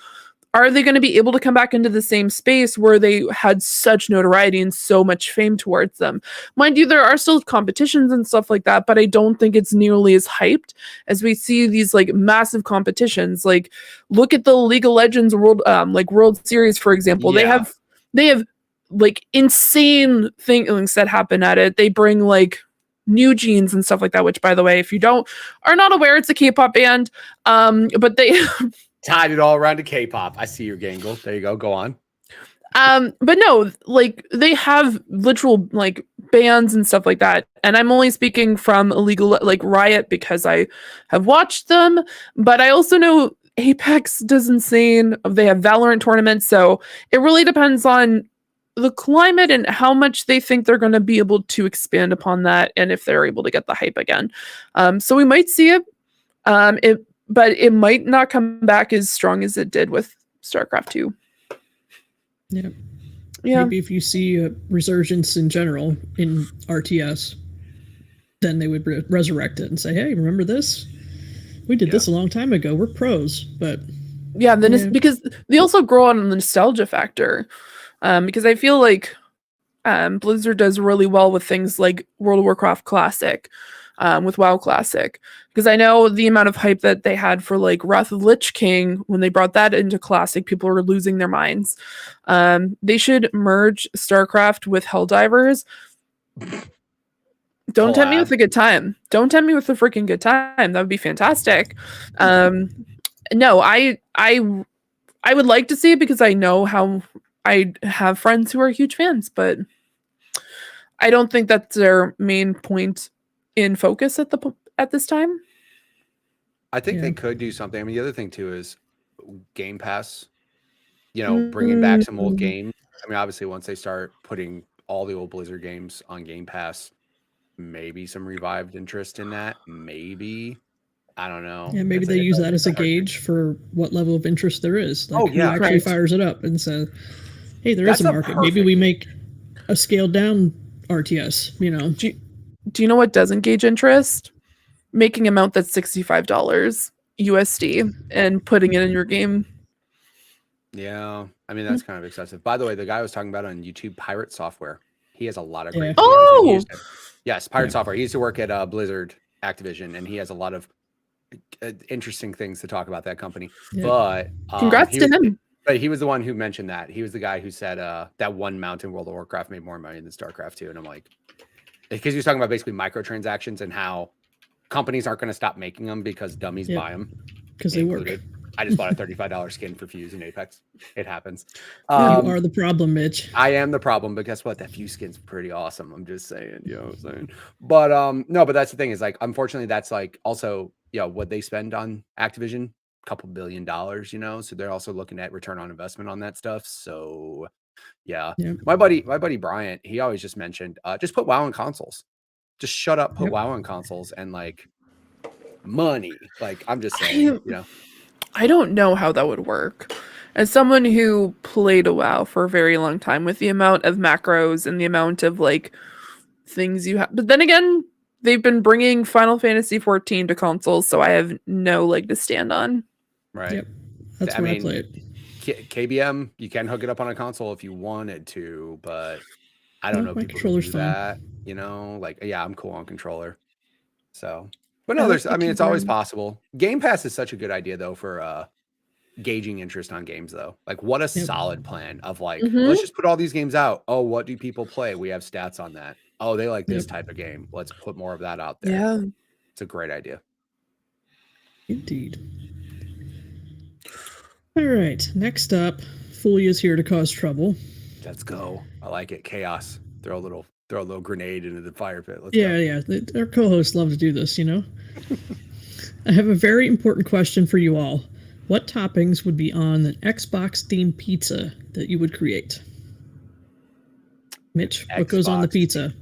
are they going to be able to come back into the same space where they had such notoriety and so much fame towards them? Mind you, there are still competitions and stuff like that, but I don't think it's nearly as hyped as we see these like massive competitions. Like, look at the League of Legends World Series, for example. Yeah. They have like insane things that happen at it. They bring like New Jeans and stuff like that, which, by the way, if you are not aware, it's a K-pop band. But they tied it all around to K-pop. I see your gangle. There you go. Go on. But no, like, they have literal like bands and stuff like that. And I'm only speaking from illegal like Riot because I have watched them, but I also know Apex does insane. They have Valorant tournaments, so it really depends on the climate and how much they think they're going to be able to expand upon that, and if they're able to get the hype again. So we might see it, but it might not come back as strong as it did with StarCraft 2. Yeah. Maybe if you see a resurgence in general in RTS, then they would resurrect it and say, hey, remember this? We did this a long time ago. We're pros. But Yeah, Yeah. because they also grow on the nostalgia factor. Because I feel like Blizzard does really well with things like World of Warcraft Classic, with WoW Classic. Because I know the amount of hype that they had for like Wrath of the Lich King when they brought that into Classic, people were losing their minds. They should merge StarCraft with Helldivers. Don't tempt me with Collab. a good time. Don't tempt me with a freaking good time. That would be fantastic. No, I would like to see it because I know how I have friends who are huge fans, but I don't think that's their main point in focus at this time. I think Yeah. they could do something. I mean, the other thing too is Game Pass. You know, bringing back some old games. I mean, obviously, once they start putting all the old Blizzard games on Game Pass, maybe some revived interest in that. Maybe. I don't know. Yeah, maybe It's they use that as a hard thing. gauge for what level of interest there is. Like, Oh, who yeah. actually Right. fires it up and says, hey, there That's is a a market. Maybe we make a scaled down RTS, you know? Do you know what doesn't gauge interest? Making a mount that's $65 USD and putting it in your game. Yeah. I mean, that's kind of excessive. By the way, the guy I was talking about on YouTube, Pirate Software, he has a lot of great Yeah. videos. And he Oh! used to- yes, Pirate Yeah. Software. He used to work at Blizzard Activision, and he has a lot of interesting things to talk about that company. Yeah. But Congrats to him. But he was the one who mentioned that. He was the guy who said that one mount in World of Warcraft made more money than StarCraft 2. And I'm like, because he was talking about basically microtransactions and how companies aren't going to stop making them because dummies Yep. buy them. Because they work. Included. I just bought a $35 skin for Fuse in Apex. It happens. You are the problem, Mitch. I am the problem, but guess what? That Fuse skin's pretty awesome. I'm just saying, you know what I'm saying? But no, but that's the thing is like, unfortunately, that's like also, you know, what they spend on Activision, a couple $1 billion, you know, so they're also looking at return on investment on that stuff. So yeah. Yep. My buddy Bryant, he always just mentioned, just put WoW on consoles. Just shut up, put Yep. WoW on consoles and like money. Like I'm just saying, you know. I don't know how that would work. As someone who played a WoW for a very long time, with the amount of macros and the amount of like things you have, but then again, they've been bringing Final Fantasy 14 to consoles, so I have no leg to stand on. Right. Yep. That's I where I mean, play it. KBM, you can hook it up on a console if you wanted to, but I don't No, know my people who controller's do fine. that. You know, like yeah, I'm cool on controller. So, but I no, like there's. the I mean, it's always keyboard. possible. Game Pass is such a good idea though for gauging interest on games though. Like, what a solid plan of like, let's just put all these games out. Oh, what do people play? We have stats on that. Oh, they like this type of game. Let's put more of that out there. Yeah. It's a great idea. Indeed. All right. Next up, Fully is here to cause trouble. Let's go. I like it. Chaos. Throw a little grenade into the fire pit. Let's Yeah, go. yeah. Our co-hosts love to do this, you know? I have a very important question for you all. What toppings would be on an Xbox-themed pizza that you would create? Mitch, what goes on the Xbox. pizza?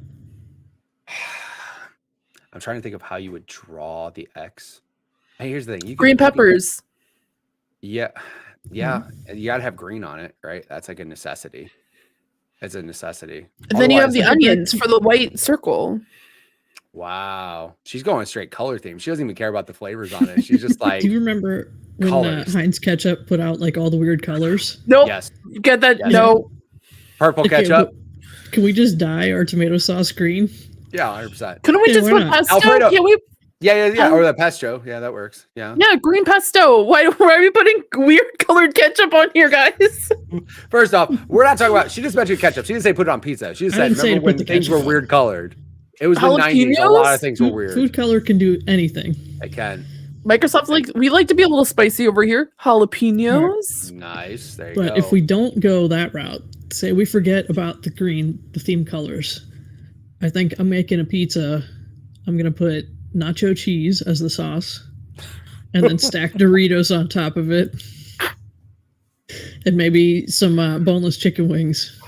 I'm trying to think of how you would draw the X. Hey, here's the thing. You Green can- peppers. Yeah. And you gotta have green on it, right? That's like a necessity. It's a necessity. And then you have the Otherwise- onions for the white circle. Wow. She's going straight color theme. She doesn't even care about the flavors on it. She's just like, Do you remember when colors. Heinz ketchup put out like all the weird colors? Nope. yes, Get that? Yes. No. purple Okay, ketchup. Can we just dye our tomato sauce green? Yeah, 100%. Couldn't we Yeah, just why put not? pesto? Alfredo. Yeah, Yeah. Or the pesto. Yeah, that works. Yeah. yeah, green pesto. Why are we putting weird colored ketchup on here, guys? First off, we're not talking about. She just mentioned ketchup. She didn't say put it on pizza. She just I said didn't say remember to when put the things were ketchup on. weird colored. It was the 90s. A lot of Jalapenos? things were weird. Food color can do anything. They can. Microsoft we like to be a little spicy over here. Jalapenos. Nice. There you But go. if we don't go that route, say we forget about the green, the theme colors, I think I'm making a pizza. I'm going to put nacho cheese as the sauce and then stack Doritos on top of it. And maybe some boneless chicken wings.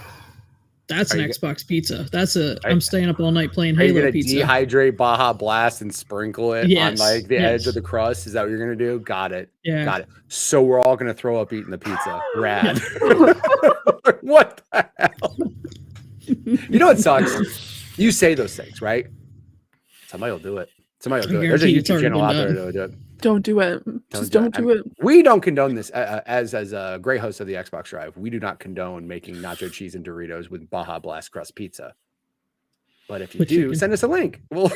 That's Are an you Xbox pizza. That's a. Are- I'm staying up all night playing Are you Halo gonna pizza. dehydrate Baja Blast and sprinkle it on Yes, like the edge yes. of the crust? Is that what you're gonna do? Got it. Yeah. Got it. So we're all gonna throw up eating the pizza. Rad. What the hell? You know what sucks? You say those things, right? Somebody will do it. Somebody will do it. There's a guarantee it's YouTube already channel been out there done. that will do it. Don't do it. Just don't do it. We don't condone this as a great host of the Xbox Drive. We do not condone making nacho cheese and Doritos with Baja Blast crust pizza. But if you do, send us a link. We'll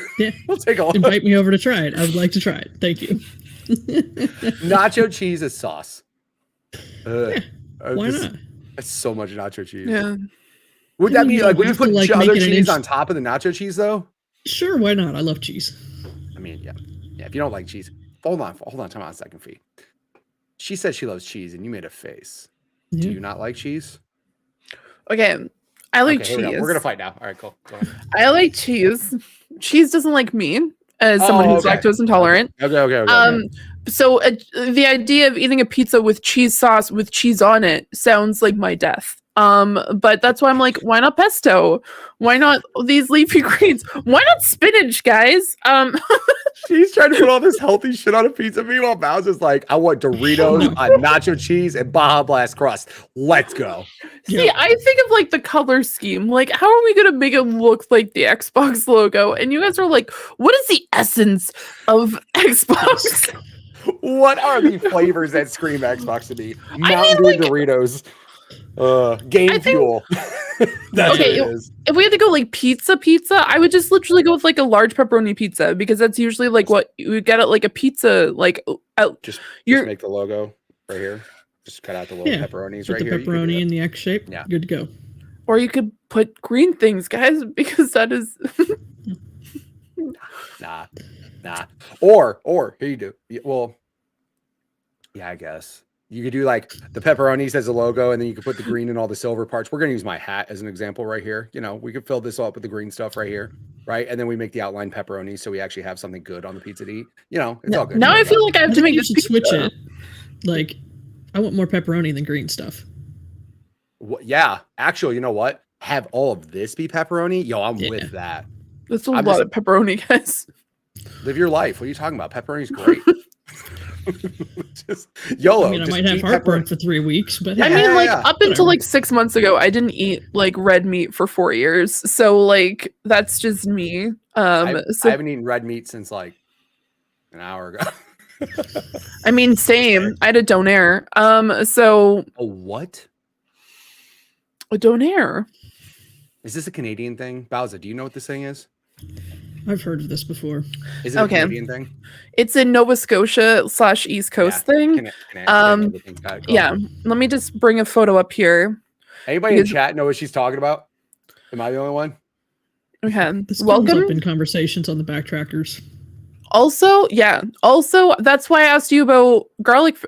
take a look. Invite me over to try it. I would like to try it. Thank you. Nacho cheese is sauce. Yeah, why not? That's so much nacho cheese. Yeah. Would that be like, would you have to, put like, other make it an cheese inch- on top of the nacho cheese though? Sure, why not? I love cheese. I mean, yeah. If you don't like cheese, hold on, time out a second, Fee. She said she loves cheese and you made a face. Yeah. Do you not like cheese? Okay. I like Okay, here we cheese. go. We're gonna fight now. All right, cool. Go ahead. I like cheese. Cheese doesn't like me as someone who's okay. lactose intolerant. Okay. So the idea of eating a pizza with cheese sauce with cheese on it sounds like my death. But that's why I'm like, why not pesto? Why not these leafy greens? Why not spinach, guys? She's trying to put all this healthy shit on a pizza. Meanwhile, Bowser's like, I want Doritos on nacho cheese and Baja Blast crust. Let's go. See, I think of like the color scheme. Like, how are we gonna make it look like the Xbox logo? And you guys are like, what is the essence of Xbox? What are the flavors that scream Xbox to me? Mountain Dew, Doritos, Game Fuel. That's what it is. If we had to go like pizza, I would just literally go with like a large pepperoni pizza because that's usually like what you get at like a pizza. Like, just make the logo right here. Just cut out the little pepperonis right here. Put the pepperoni in the X shape. Yeah, good to go. Or you could put green things, guys, because that is. Nah. Or here you do. Well, yeah, I guess you could do like the pepperonis as a logo, and then you could put the green and all the silver parts. We're gonna use my hat as an example right here. You know, we could fill this all up with the green stuff right here, right? And then we make the outline pepperonis, so we actually have something good on the pizza to eat. You know, it's all good. Now I feel like I have to make this pizza. Switch it. Like, I want more pepperoni than green stuff. Yeah, actually, you know what? Have all of this be pepperoni? Yo, I'm with that. That's a lot of pepperoni, guys. Live your life. What are you talking about? Pepperoni's great. Just YOLO. I mean, I might have heartburn for 3 weeks, but I mean, like up until like 6 months ago, I didn't eat like red meat for 4 years. So like that's just me. I haven't eaten red meat since like an hour ago. I mean, same. I had a Dannohh. So a what? A Dannohh. Is this a Canadian thing? Bowser, do you know what this thing is? I've heard of this before. Is it a Canadian thing? It's a Nova Scotia / East Coast thing. Yeah. Let me just bring a photo up here. Anybody in chat know what she's talking about? Am I the only one? Okay. This comes up in conversations on the backtrackers. Also, that's why I asked you about garlic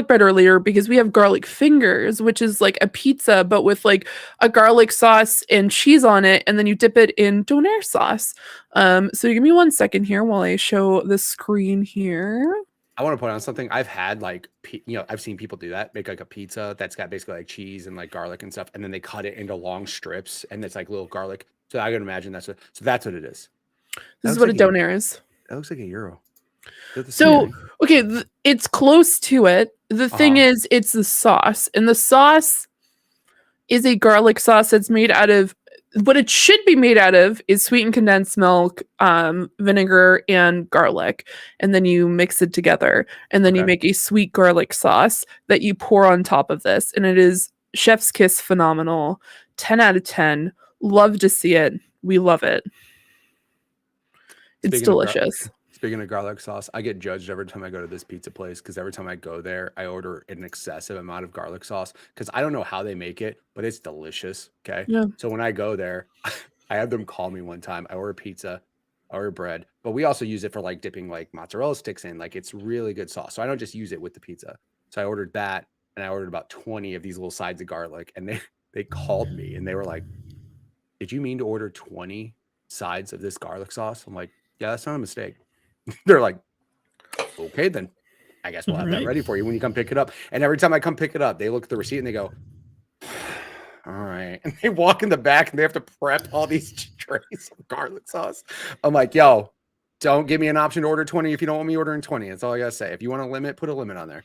bread earlier, because we have garlic fingers, which is like a pizza but with like a garlic sauce and cheese on it, and then you dip it in Dannohh sauce. So give me 1 second here while I show the screen here. I want to point out something. I've had like, I've seen people do that, make like a pizza that's got basically like cheese and like garlic and stuff, and then they cut it into long strips, and it's like little garlic. So I can imagine that's what it is. This is what a Dannohh is. That looks like a gyro. So, okay, it's close to it. The thing is, it's the sauce. And the sauce is a garlic sauce that's made out of, what it should be made out of is sweetened condensed milk, vinegar, and garlic. And then you mix it together. And then you make a sweet garlic sauce that you pour on top of this. And it is chef's kiss phenomenal. 10 out of 10. Love to see it. We love it. It's delicious. Speaking of garlic sauce, I get judged every time I go to this pizza place because every time I go there, I order an excessive amount of garlic sauce because I don't know how they make it, but it's delicious. Okay. Yeah. So when I go there, I had them call me one time. I order pizza, I order bread, but we also use it for like dipping like mozzarella sticks in. Like it's really good sauce. So I don't just use it with the pizza. So I ordered that, and I ordered about 20 of these little sides of garlic, and they called me and they were like, "Did you mean to order 20 sides of this garlic sauce?" I'm like, "Yeah, that's not a mistake." They're like, "Okay, then I guess we'll have that ready for you when you come pick it up." And every time I come pick it up, they look at the receipt and they go, "All right." And they walk in the back and they have to prep all these trays of garlic sauce. I'm like, "Yo, don't give me an option to order 20 if you don't want me ordering 20. That's all I gotta say. If you want a limit, put a limit on there.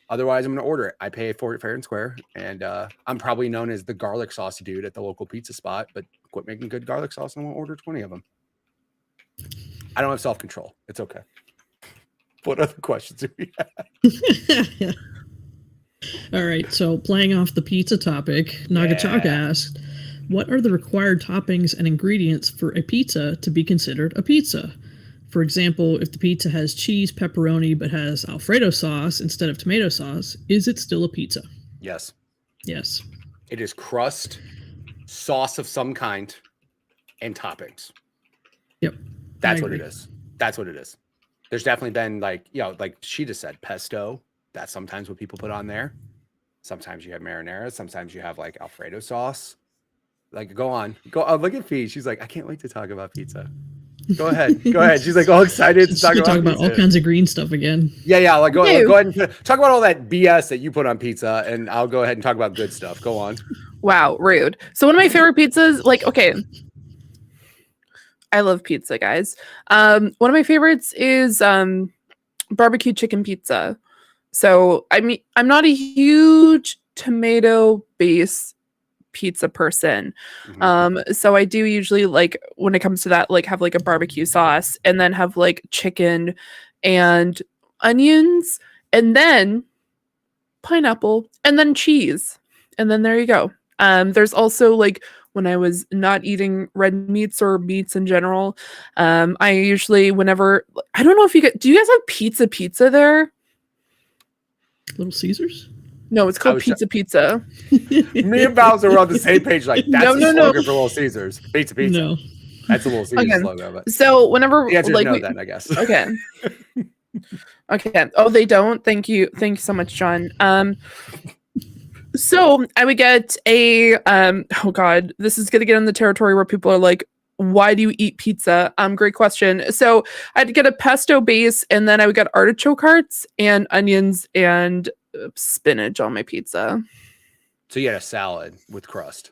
Otherwise, I'm gonna order it. I pay for it fair and square. And I'm probably known as the garlic sauce dude at the local pizza spot, but quit making good garlic sauce and I won't order 20 of them. I don't have self-control. It's okay. What other questions do we have? All right, so playing off the pizza topic, Nagachaka asked, what are the required toppings and ingredients for a pizza to be considered a pizza? For example, if the pizza has cheese, pepperoni, but has Alfredo sauce instead of tomato sauce, is it still a pizza? Yes. Yes. It is crust, sauce of some kind, and toppings. Yep. That's what it is. That's what it is. There's definitely been like she just said, pesto. That's sometimes what people put on there. Sometimes you have marinara. Sometimes you have like Alfredo sauce. Like, go on. Look at Fee. She's like, I can't wait to talk about pizza. Go ahead. Go ahead. She's like all excited to talk about all kinds of green stuff again. Yeah. Like, go ahead and talk about all that BS that you put on pizza, and I'll go ahead and talk about good stuff. Go on. Wow, rude. So one of my favorite pizzas, like, okay, I love pizza, guys. One of my favorites is barbecue chicken pizza. So I mean, I'm not a huge tomato base pizza person. So I do usually, like, when it comes to that, like, have like a barbecue sauce and then have like chicken and onions and then pineapple and then cheese. And then there you go. There's also, like, when I was not eating red meats or meats in general, I usually, whenever, I don't know if do you guys have pizza there? Little Caesars? No, it's called pizza. Me and Bowser were on the same page. Like, that's the slogan for Little Caesars. Pizza. No. That's a Little Caesars slogan. But so whenever, the answer like, is no, then I guess. Okay. Okay. Oh, they don't. Thank you so much, John. So I would get a oh god, this is gonna get in the territory where people are like, why do you eat pizza? Great question. So I'd get a pesto base, and then I would get artichoke hearts and onions and spinach on my pizza. So you had a salad with crust.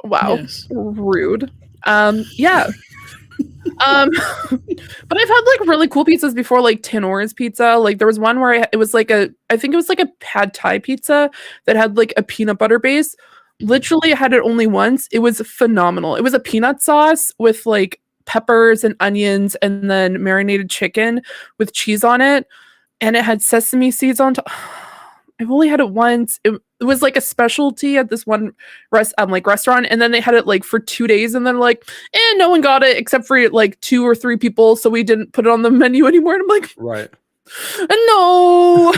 Wow. Yes. Rude. Yeah. But I've had like really cool pizzas before, like Tenor's pizza. Like there was one where it was like I think it was like a pad thai pizza that had like a peanut butter base. Literally, I had it only once. It was phenomenal. It was a peanut sauce with like peppers and onions and then marinated chicken with cheese on it. And it had sesame seeds on top. I've only had it once. It was like a specialty at this one restaurant, and then they had it like for 2 days, and then like, no one got it except for like 2 or 3 people, so we didn't put it on the menu anymore. And I'm like, right. No.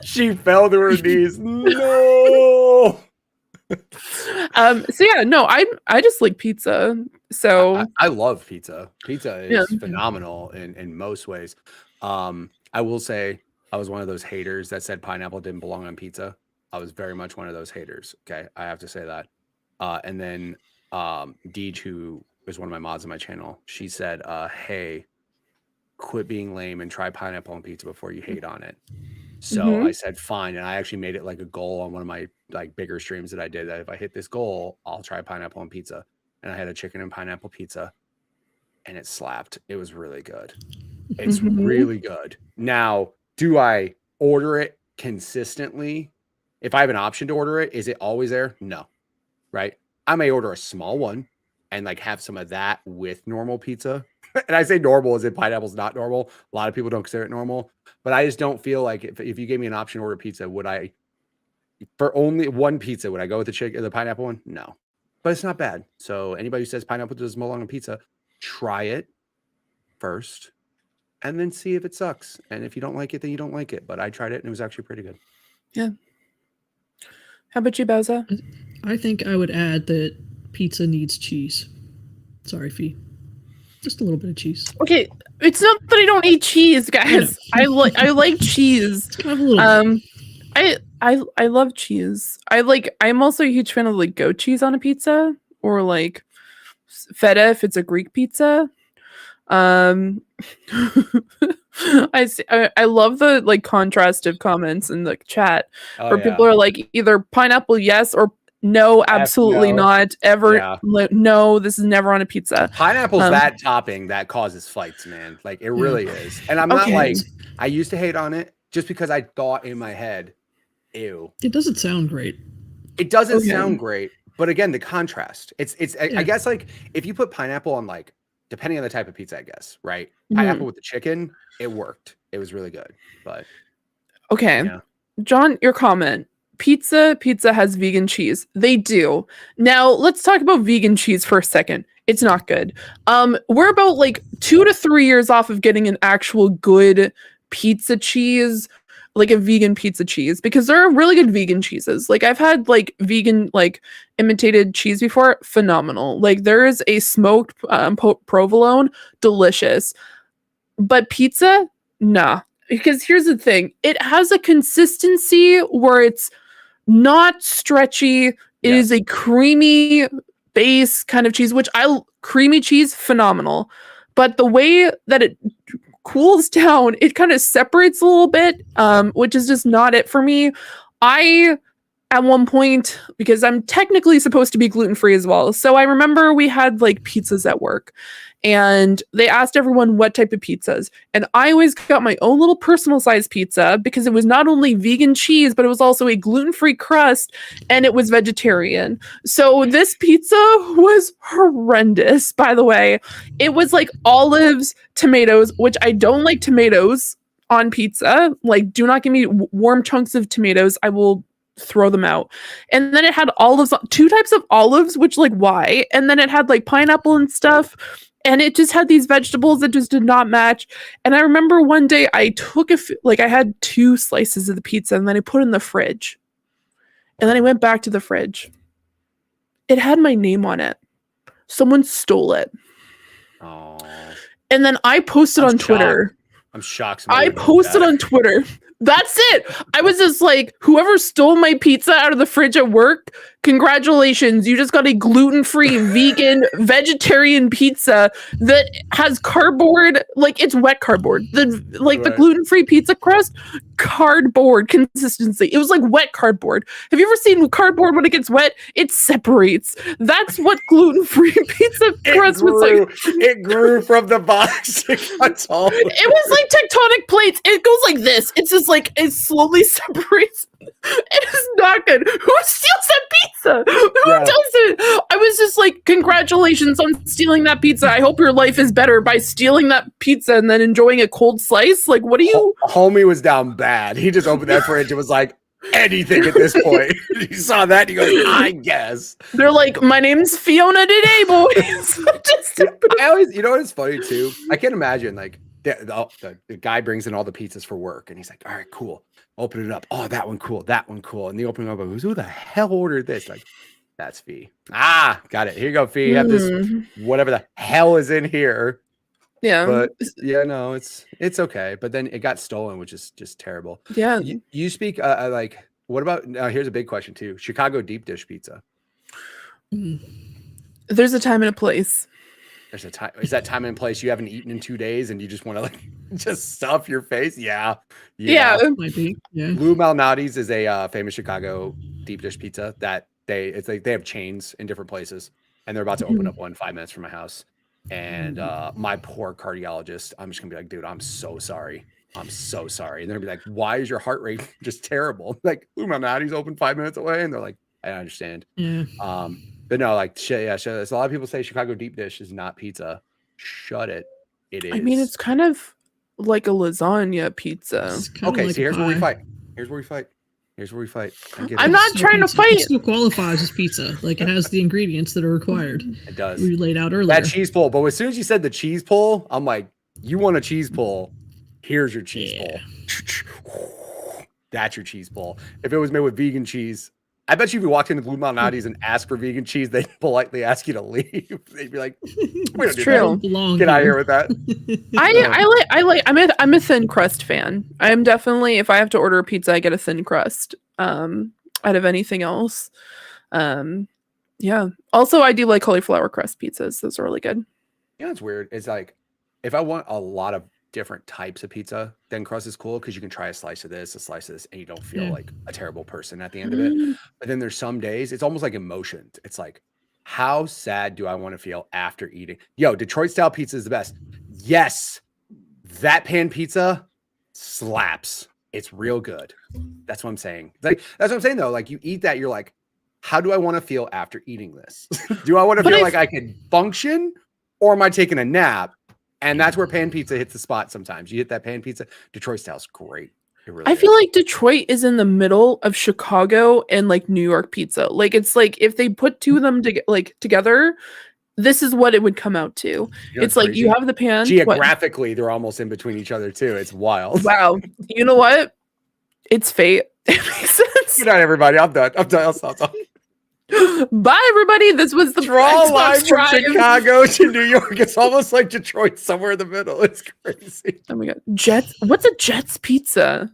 She fell to her knees. No. So yeah, no, I just like pizza. So I love pizza. Pizza is phenomenal in most ways. I will say I was one of those haters that said pineapple didn't belong on pizza. I was very much one of those haters. Okay, I have to say that. And then Deej, who is one of my mods on my channel, she said, "Hey, quit being lame and try pineapple on pizza before you hate on it." So I said, fine. And I actually made it like a goal on one of my like bigger streams that I did, that if I hit this goal, I'll try pineapple on pizza. And I had a chicken and pineapple pizza, and it slapped. It was really good. It's really good. Now, do I order it consistently? If I have an option to order it, is it always there? No. Right? I may order a small one and like have some of that with normal pizza. And I say normal as in pineapple's not normal. A lot of people don't consider it normal. But I just don't feel like if you gave me an option to order pizza, would I, for only one pizza, would I go with the pineapple one? No. But it's not bad. So anybody who says pineapple doesn't belong on pizza, try it first and then see if it sucks. And if you don't like it, then you don't like it. But I tried it and it was actually pretty good. Yeah. How about you, Bowser? I think I would add that pizza needs cheese. Sorry, Fee. Just a little bit of cheese. Okay, it's not that I don't eat cheese, guys. I like cheese. Have a little bit. I love cheese. I'm also a huge fan of like goat cheese on a pizza, or like feta if it's a Greek pizza. I love the like contrastive comments in the chat where people are like either pineapple yes or no, absolutely not ever. No, this is never on a pizza. Pineapple's that topping that causes fights, man. Like it really is. And I'm not like, I used to hate on it just because I thought in my head, ew. It doesn't sound great. It doesn't sound great. But again, the contrast. I guess like if you put pineapple on like depending on the type of pizza, I guess, right? Mhm. Pineapple with the chicken, it worked. It was really good. But Okay. yeah. John, your comment. Pizza has vegan cheese. They do. Now, let's talk about vegan cheese for a second. It's not good. We're about like 2 to 3 years off of getting an actual good pizza cheese, like a vegan pizza cheese, because there are really good vegan cheeses. Like I've had like vegan like imitated cheese before, phenomenal. Like there is a smoked provolone, delicious. But pizza, nah. Because here's the thing, it has a consistency where it's not stretchy. It is a creamy base kind of cheese, which creamy cheese, phenomenal. But the way that it cools down, it kind of separates a little bit, which is just not it for me. At one point, because I'm technically supposed to be gluten-free as well. So I remember we had like pizzas at work and they asked everyone what type of pizzas. And I always got my own little personal size pizza because it was not only vegan cheese, but it was also a gluten-free crust and it was vegetarian. So this pizza was horrendous, by the way. It was like olives, tomatoes, which I don't like tomatoes on pizza. Like, do not give me warm chunks of tomatoes. I will throw them out. And then it had olives, 2 types of olives, which like why? And then it had like pineapple and stuff. And it just had these vegetables that just did not match. And I remember one day I took I had 2 slices of the pizza and then I put it in the fridge. And then I went back to the fridge. It had my name on it. Someone stole it. Oh. And then I posted on Twitter. I'm shocked. I posted on Twitter. That's it. I was just like, whoever stole my pizza out of the fridge at work, congratulations. You just got a gluten-free, vegan, vegetarian pizza that has cardboard, like it's wet cardboard. The gluten-free pizza crust, cardboard consistency. It was like wet cardboard. Have you ever seen cardboard when it gets wet? It separates. That's what gluten-free pizza crust was like. It grew from the box. It was like tectonic plates. It goes like this. It's just like it slowly separates. It is not good. Who steals that pizza? Who does it? I was just like, congratulations on stealing that pizza. I hope your life is better by stealing that pizza and then enjoying a cold slice. Like, what are you? Homie was down bad. He just opened that fridge and was like, anything at this point. He saw that. He goes, I guess. They're like, my name's Fiona today, boys. I always, you know what is funny too? I can imagine like the guy brings in all the pizzas for work and he's like, all right, cool. Open it up. Oh, that one cool. That one cool. And the opening up goes, who the hell ordered this? Like, that's Fee. Ah, got it. Here you go, Fee. You have this, whatever the hell is in here. Yeah. But yeah, no, it's okay. But then it got stolen, which is just terrible. Yeah. You speak like, what about, here's a big question too. Chicago deep dish pizza. There's a time and a place. There's a time. Is that time and place you haven't eaten in 2 days and you just want to like just stuff your face? Yeah. Might be. Yeah. Lou Malnati's is a famous Chicago deep dish pizza that it's like they have chains in different places and they're about to open up one 5 minutes from my house. And my poor cardiologist, I'm just gonna be like, dude, I'm so sorry. I'm so sorry. And they're gonna be like, why is your heart rate just terrible? Like Lou Malnati's open 5 minutes away, and they're like, I understand. Yeah. But no, like shit, so a lot of people say Chicago deep dish is not pizza. Shut it. It is. I mean, it's kind of like a lasagna pizza. Okay, like so here's where we fight. Here's where we fight. I'm not trying to fight. It still qualifies as pizza. Like it has the ingredients that are required. It does. We laid out earlier. That cheese pull. But as soon as you said the cheese pull, I'm like, you want a cheese pull? Here's your cheese pull. That's your cheese pull. If it was made with vegan cheese, I bet you if you walked into Blue Malnati's and asked for vegan cheese, they'd politely ask you to leave. They'd be like, "We don't do that. Get out of here with that." I'm a thin crust fan. I am definitely, if I have to order a pizza, I get a thin crust. Out of anything else, yeah. Also, I do like cauliflower crust pizzas. Those are really good. Yeah, it's weird. It's like if I want a lot of different types of pizza, then crust is cool because you can try a slice of this, and you don't feel like a terrible person at the end of it. But then there's some days it's almost like emotions. It's like, how sad do I want to feel after eating? Yo, Detroit style pizza is the best. Yes, that pan pizza slaps. It's real good. That's what I'm saying. Like that's what I'm saying though. Like you eat that, you're like, how do I want to feel after eating this? Do I want to feel like I can function? or am I taking a nap? And that's where pan pizza hits the spot sometimes. You hit that pan pizza. Detroit style's great. It really I feel is. like Detroit is in the middle of Chicago and like New York pizza. Like it's like if they put two of them together, this is what it would come out to. You know it's what's like you crazy? have the pan. Geographically, they're almost in between each other too. It's wild. Wow. You know what? It's fate. It makes sense. Good night, everybody. I'm done. I'll stop talking. Bye, everybody. This was the Draw a line Xbox from Drive. Chicago to New York. It's almost like Detroit, somewhere in the middle. It's crazy. Oh my god, Jets. What's a Jets pizza?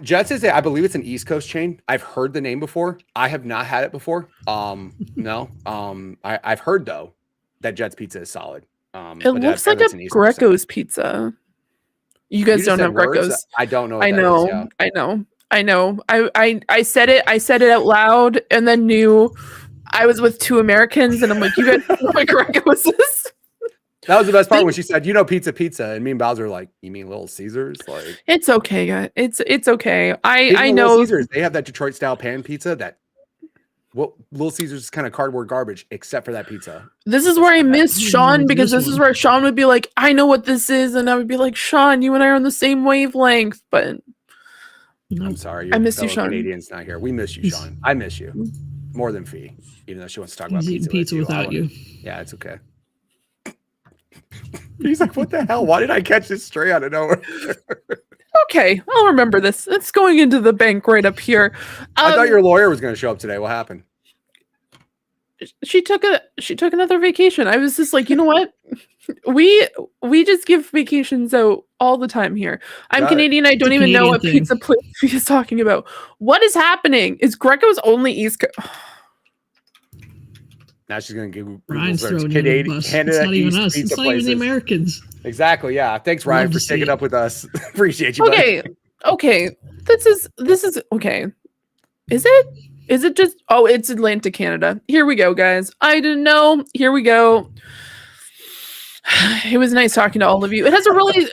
Jets is I believe it's an East Coast chain. I've heard the name before. I have not had it before. No. I've heard though that Jets pizza is solid. It looks like a Greco's pizza. You guys don't have Greco's. I don't know. I know. I said it. I said it out loud, and then knew I was with two Americans, and I'm like, you guys know what Greco's is? That was the best part when she said, pizza. And me and Bowser were like, you mean Little Caesars? Like, it's okay, guys. It's okay. I know. Little Caesars, they have that Detroit style pan pizza that Little Caesars is kind of cardboard garbage, except for that pizza. This is where I miss Sean, because this is where Sean would be like, I know what this is. And I would be like, Sean, you and I are on the same wavelength. But I'm sorry. I miss you, Sean. Canadian's not here. We miss you, Sean. I miss you more than Fee, even though she wants to talk about pizza without you. Yeah, it's okay. He's like, what the hell? Why did I catch this straight out of nowhere? Okay, I'll remember this. It's going into the bank right up here. I thought your lawyer was going to show up today. What happened? She took another vacation. I was just like, you know what? We just give vacations out all the time here. I'm Canadian. I don't even know what pizza place he's talking about. What is happening? Is Greco's only East Coast? Now she's going to give Ryan's throwing Canada, it's not even us. It's not even the Americans. Exactly. Yeah. Thanks, Ryan, for sticking up with us. Appreciate you. Okay. Buddy. Okay. This is okay. Is it? Is it just? Oh, it's Atlantic Canada. Here we go, guys. I didn't know. Here we go. It was nice talking to all of you. It has a really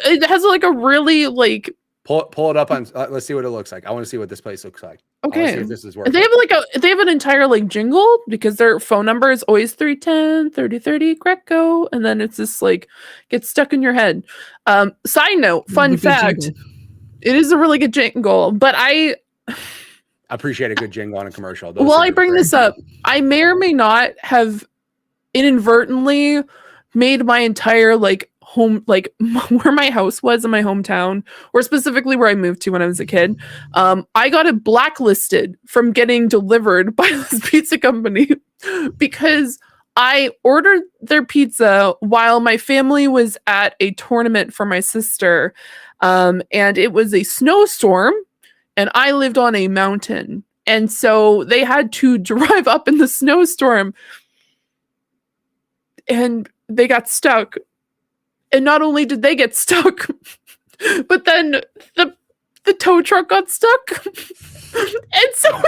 pull it up on. Let's see what it looks like. I want to see what this place looks like. Okay, see if this is working. They have an entire jingle, because their phone number is always 310-3030 Greco, and then it's just gets stuck in your head. Side note, fun fact, it is a really good jingle, but I appreciate a good jingle on a commercial. While I bring this up, I may or may not have inadvertently made my entire home, where my house was in my hometown, or specifically where I moved to when I was a kid. I got it blacklisted from getting delivered by this pizza company because I ordered their pizza while my family was at a tournament for my sister. And it was a snowstorm, and I lived on a mountain. And so they had to drive up in the snowstorm, and they got stuck. And not only did they get stuck, but then the tow truck got stuck. And so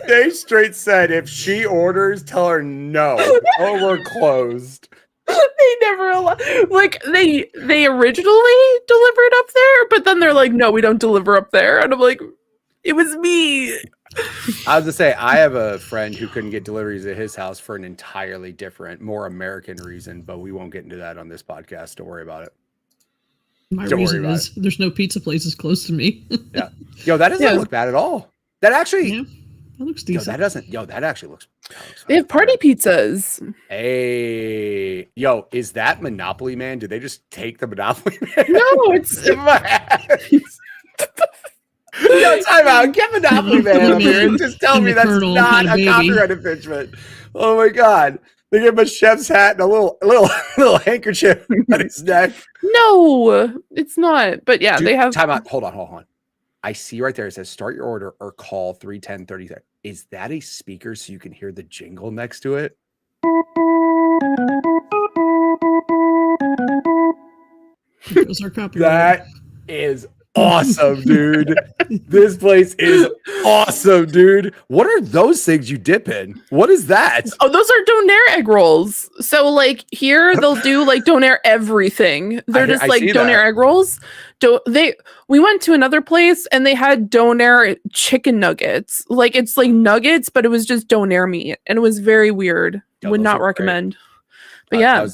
they straight said, if she orders, tell her no, or we're closed. They never allowed, they originally delivered up there, but then they're like, no, we don't deliver up there. And I'm like, it was me. I was to say, I have a friend who couldn't get deliveries at his house for an entirely different, more American reason, but we won't get into that on this podcast. Don't worry about it. My reason is there's no pizza places close to me. Yeah. Yo, that doesn't look bad at all. That actually, that looks decent. That actually looks. They have party pizzas. Hey, yo, is that Monopoly Man? Did they just take the Monopoly Man? No, it's in my hands. Yo, time out. Get Monopoly Man up here and just tell me that's not a copyright infringement. Oh my god. They give him a chef's hat and a little handkerchief on his neck. No, it's not. But yeah, they have. Time out. Hold on. I see right there. It says start your order or call 310-30. Is that a speaker so you can hear the jingle next to it? Those are copyright. That is awesome, dude. This place is awesome, dude. What are those things you dip in? What is that? Oh, those are Donair egg rolls. So here they'll do Donair everything. They're just Donair egg rolls. We went to another place and they had Donair chicken nuggets. It's nuggets, but it was just Donair meat, and it was very weird. Would not recommend. But yeah.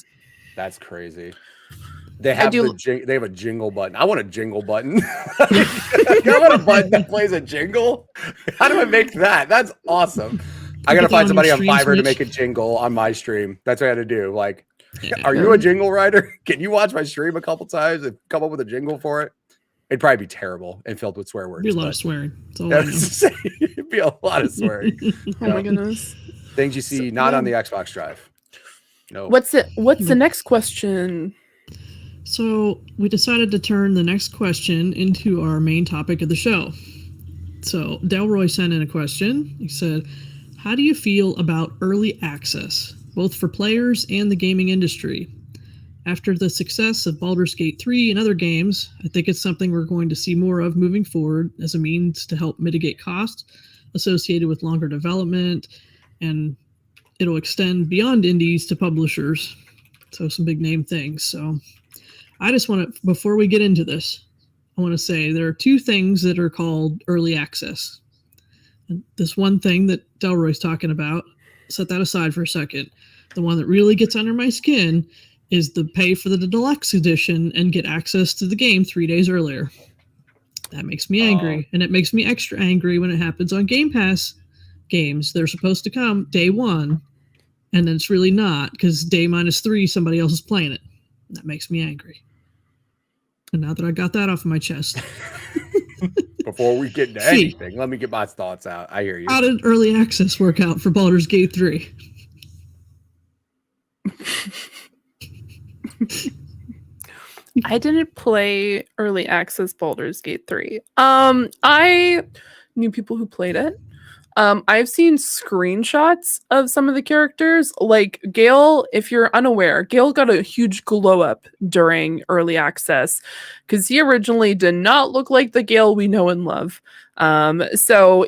That's crazy. They have they have a jingle button. I want a jingle button. I want a button that plays a jingle. How do I make that? That's awesome. I gotta find somebody on Fiverr to make a jingle on my stream. That's what I had to do. Like, are you a jingle writer? Can you watch my stream a couple times and come up with a jingle for it? It'd probably be terrible and filled with swear words. It'd be a lot of swearing. It'd be a lot of swearing. Oh my goodness. Things you see not on the Xbox Drive. No. What's the next question? So we decided to turn the next question into our main topic of the show. So Delroy sent in a question. He said, how do you feel about early access, both for players and the gaming industry? After the success of Baldur's Gate 3 and other games, I think it's something we're going to see more of moving forward as a means to help mitigate costs associated with longer development, and it'll extend beyond indies to publishers. So some big name things. So I just want to, before we get into this, I want to say there are two things that are called early access. And this one thing that Delroy's talking about, set that aside for a second. The one that really gets under my skin is the pay for the deluxe edition and get access to the game 3 days earlier. That makes me angry. And it makes me extra angry when it happens on Game Pass games. They're supposed to come day one, and then it's really not, because day -3, somebody else is playing it. That makes me angry. And now that I got that off of my chest. Before we get into anything, let me get my thoughts out. I hear you. How did early access work out for Baldur's Gate 3? I didn't play early access Baldur's Gate 3. I knew people who played it. I've seen screenshots of some of the characters. Like Gale, if you're unaware, Gale got a huge glow up during early access because he originally did not look like the Gale we know and love. So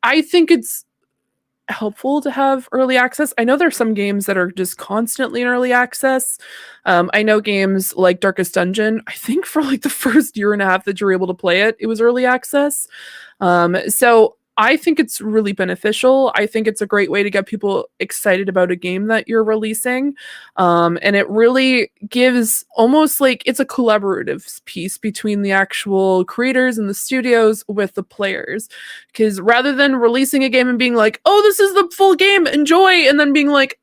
I think it's helpful to have early access. I know there's some games that are just constantly in early access. I know games like Darkest Dungeon, I think for like the first year and a half that you were able to play it, it was early access. So I think it's really beneficial. I think it's a great way to get people excited about a game that you're releasing. And it really gives almost like it's a collaborative piece between the actual creators and the studios with the players. Because rather than releasing a game and being like, oh, this is the full game, enjoy, and then being like,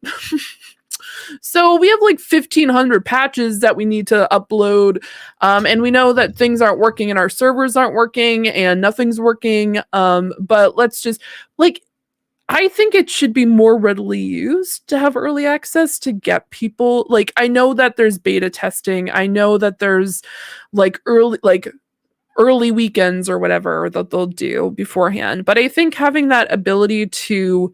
so we have like 1,500 patches that we need to upload. And we know that things aren't working and our servers aren't working and nothing's working. But let's just I think it should be more readily used to have early access to get people. Like, I know that there's beta testing. I know that there's early weekends or whatever that they'll do beforehand. But I think having that ability to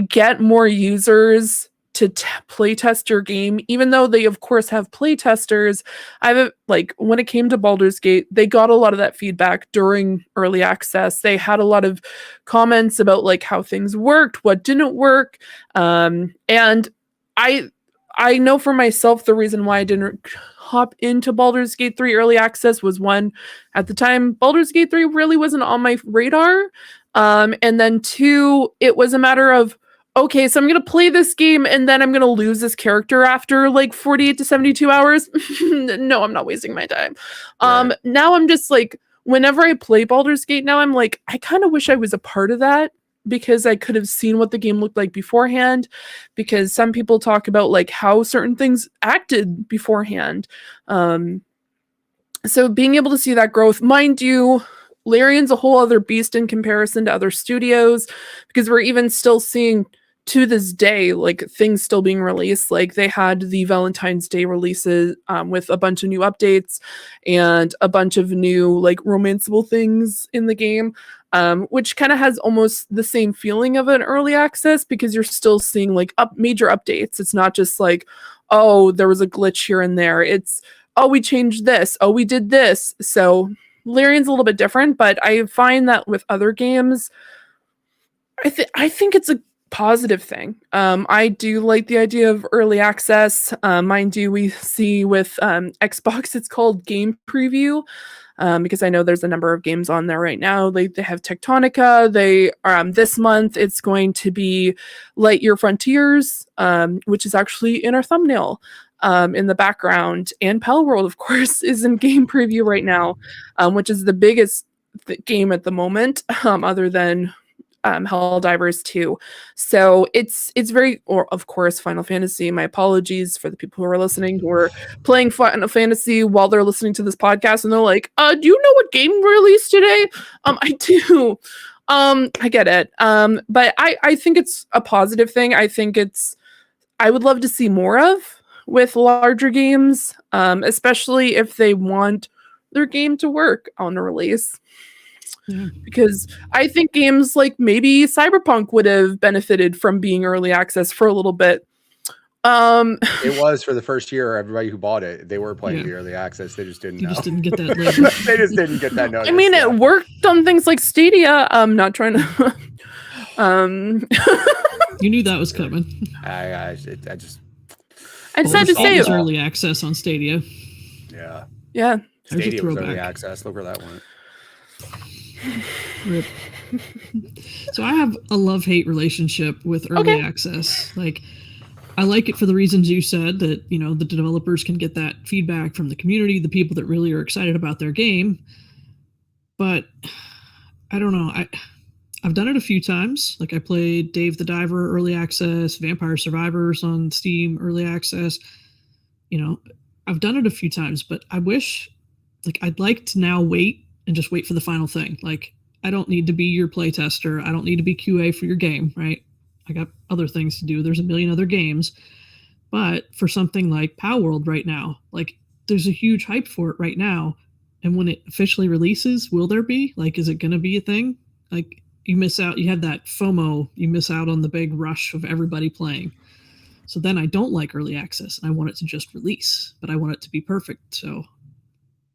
get more users to play test your game, even though they of course have play testers, when it came to Baldur's Gate, they got a lot of that feedback during early access. They had a lot of comments about like how things worked, what didn't work, and I know for myself the reason why I didn't hop into Baldur's Gate 3 early access was, one, at the time Baldur's Gate 3 really wasn't on my radar, and then two, it was a matter of, okay, so I'm going to play this game and then I'm going to lose this character after like 48 to 72 hours. No, I'm not wasting my time. Right. Now I'm just like, whenever I play Baldur's Gate now, I'm like, I kind of wish I was a part of that because I could have seen what the game looked like beforehand, because some people talk about like how certain things acted beforehand. So being able to see that growth, mind you, Larian's a whole other beast in comparison to other studios, because we're even still seeing to this day, like things still being released. Like they had the Valentine's Day releases with a bunch of new updates and a bunch of new like romanceable things in the game, which kind of has almost the same feeling of an early access, because you're still seeing like major updates. It's not just like, oh, there was a glitch here and there. It's, oh, we changed this. Oh, we did this. So Larian's a little bit different, but I find that with other games, I think it's a positive thing. I do like the idea of early access. Mind you, we see with Xbox, it's called Game Preview, because I know there's a number of games on there right now. They have Tectonica. They this month it's going to be Lightyear Frontiers, which is actually in our thumbnail. in the background. And Pal World, of course, is in game preview right now, which is the biggest game at the moment, other than Helldivers 2. So it's very, or of course, Final Fantasy. My apologies for the people who are listening who are playing Final Fantasy while they're listening to this podcast and they're like, do you know what game released today? I do. I get it. But I think it's a positive thing. I would love to see more of with larger games, especially if they want their game to work on a release. Yeah. Because I think games like maybe Cyberpunk would have benefited from being early access for a little bit. It was for the first year. Everybody who bought it, they were playing the early access. They just didn't know. Just didn't get that later. They just didn't get that notice. I mean, it worked on things like Stadia. I'm not trying to. You knew that was coming. I just had It to say was early access on Stadia. Yeah. Yeah. Stadia was early access. Look where that went. Rip. So I have a love-hate relationship with early access. Like, I like it for the reasons you said, that, you know, the developers can get that feedback from the community, the people that really are excited about their game. But I don't know. I've done it a few times. Like, I played Dave the Diver early access, Vampire Survivors on Steam early access. You know, I've done it a few times, but I wish, like, I'd like to now wait and just wait for the final thing. Like, I don't need to be your playtester. I don't need to be QA for your game, right? I got other things to do. There's a million other games. But for something like Pow World right now, like, there's a huge hype for it right now. And when it officially releases, will there be? Like, is it going to be a thing? Like, you miss out. You had that FOMO. You miss out on the big rush of everybody playing. So then I don't like early access, and I want it to just release, but I want it to be perfect. So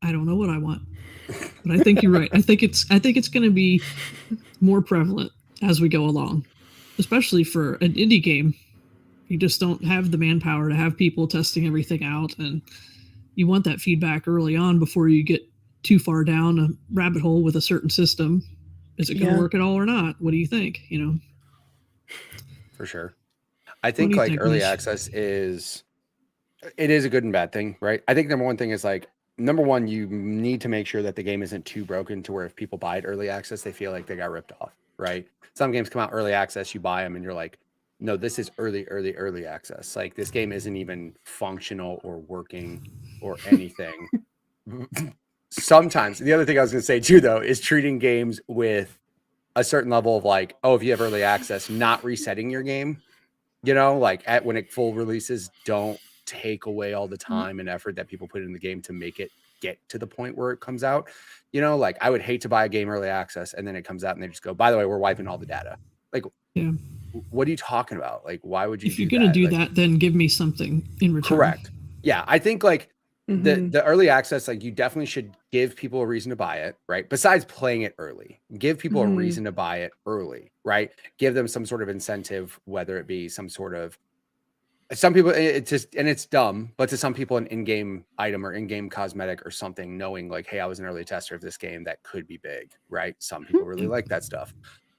I don't know what I want. But I think you're right. I think it's going to be more prevalent as we go along, especially for an indie game. You just don't have the manpower to have people testing everything out, and you want that feedback early on before you get too far down a rabbit hole with a certain system. Is it going to work at all or not? What do you think? You know, for sure. I think like early access is a good and bad thing, right? I think number one thing is like, number one, you need to make sure that the game isn't too broken to where if people buy it early access, they feel like they got ripped off, right? Some games come out early access, you buy them and you're like, no, this is early access. Like, this game isn't even functional or working or anything. Sometimes the other thing I was going to say too, though, is treating games with a certain level of like, oh, if you have early access, not resetting your game, you know, like when it full releases, don't take away all the time and effort that people put in the game to make it get to the point where it comes out. You know, like, I would hate to buy a game early access and then it comes out and they just go, by the way, we're wiping all the data. Like, what are you talking about? Like, why would you if you're going to do that, then give me something in return. Correct. Yeah. I think like the early access, like, you definitely should give people a reason to buy it, right? Besides playing it early, give people a reason to buy it early, right? Give them some sort of incentive, whether it be some sort of, some people, it's just, and it's dumb, but to some people, an in-game item or in-game cosmetic or something, knowing like, hey, I was an early tester of this game, that could be big, right? Some people really like that stuff.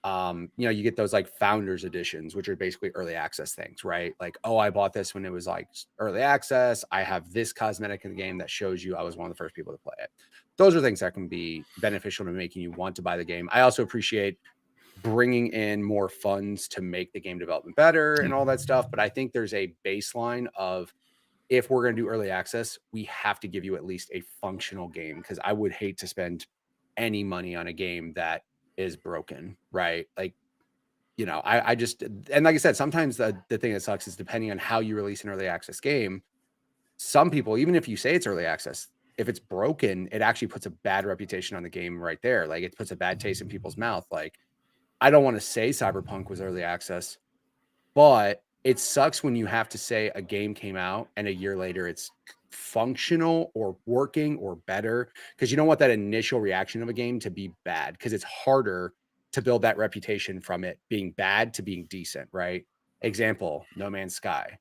You know, you get those like founders editions, which are basically early access things, right? Like, oh, I bought this when it was like early access. I have this cosmetic in the game that shows you I was one of the first people to play it. Those are things that can be beneficial to making you want to buy the game. I also appreciate bringing in more funds to make the game development better and all that stuff. But I think there's a baseline of, if we're going to do early access, we have to give you at least a functional game, because I would hate to spend any money on a game that is broken, right? Like, you know, I just, and like I said, sometimes the thing that sucks is, depending on how you release an early access game, some people, even if you say it's early access, if it's broken, it actually puts a bad reputation on the game right there. Like, it puts a bad taste in people's mouth. Like, I don't want to say Cyberpunk was early access, but it sucks when you have to say a game came out and a year later it's functional or working or better, because you don't want that initial reaction of a game to be bad, because it's harder to build that reputation from it being bad to being decent, right? Example, No Man's Sky.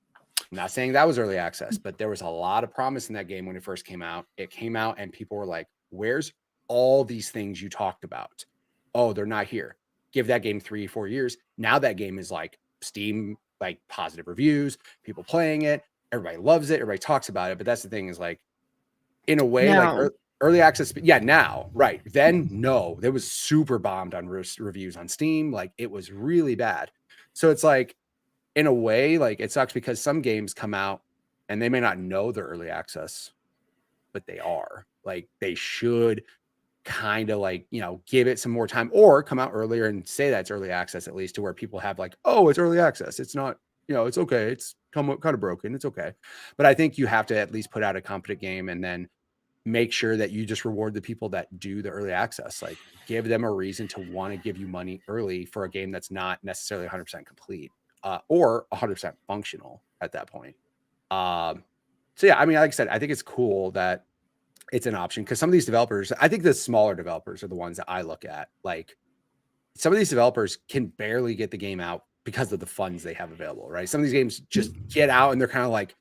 I'm not saying that was early access, but there was a lot of promise in that game when it first came out. It came out and people were like, where's all these things you talked about? Oh, they're not here. Give that game 3-4 years. Now that game is like Steam, like positive reviews, people playing it. everybody loves it, everybody talks about it, but that's the thing is like, in a way, Now. like early access, yeah, now, right. Then, no, there was super bombed on reviews on Steam. Like, it was really bad. So it's like, in a way, like, it sucks because some games come out and they may not know they're early access, but they are. Like, they should kind of like, you know, give it some more time or come out earlier and say that's early access, at least to where people have like, oh, it's early access. It's not, you know, it's okay. It's kind of broken. It's okay. But I think you have to at least put out a competent game and then make sure that you just reward the people that do the early access. Like, give them a reason to want to give you money early for a game that's not necessarily 100% complete or 100% functional at that point. So yeah, I mean, like I said, I think it's cool that it's an option because some of these developers, I think the smaller developers are the ones that I look at. Like, some of these developers can barely get the game out because of the funds they have available, right? Some of these games just get out and they're kind of like,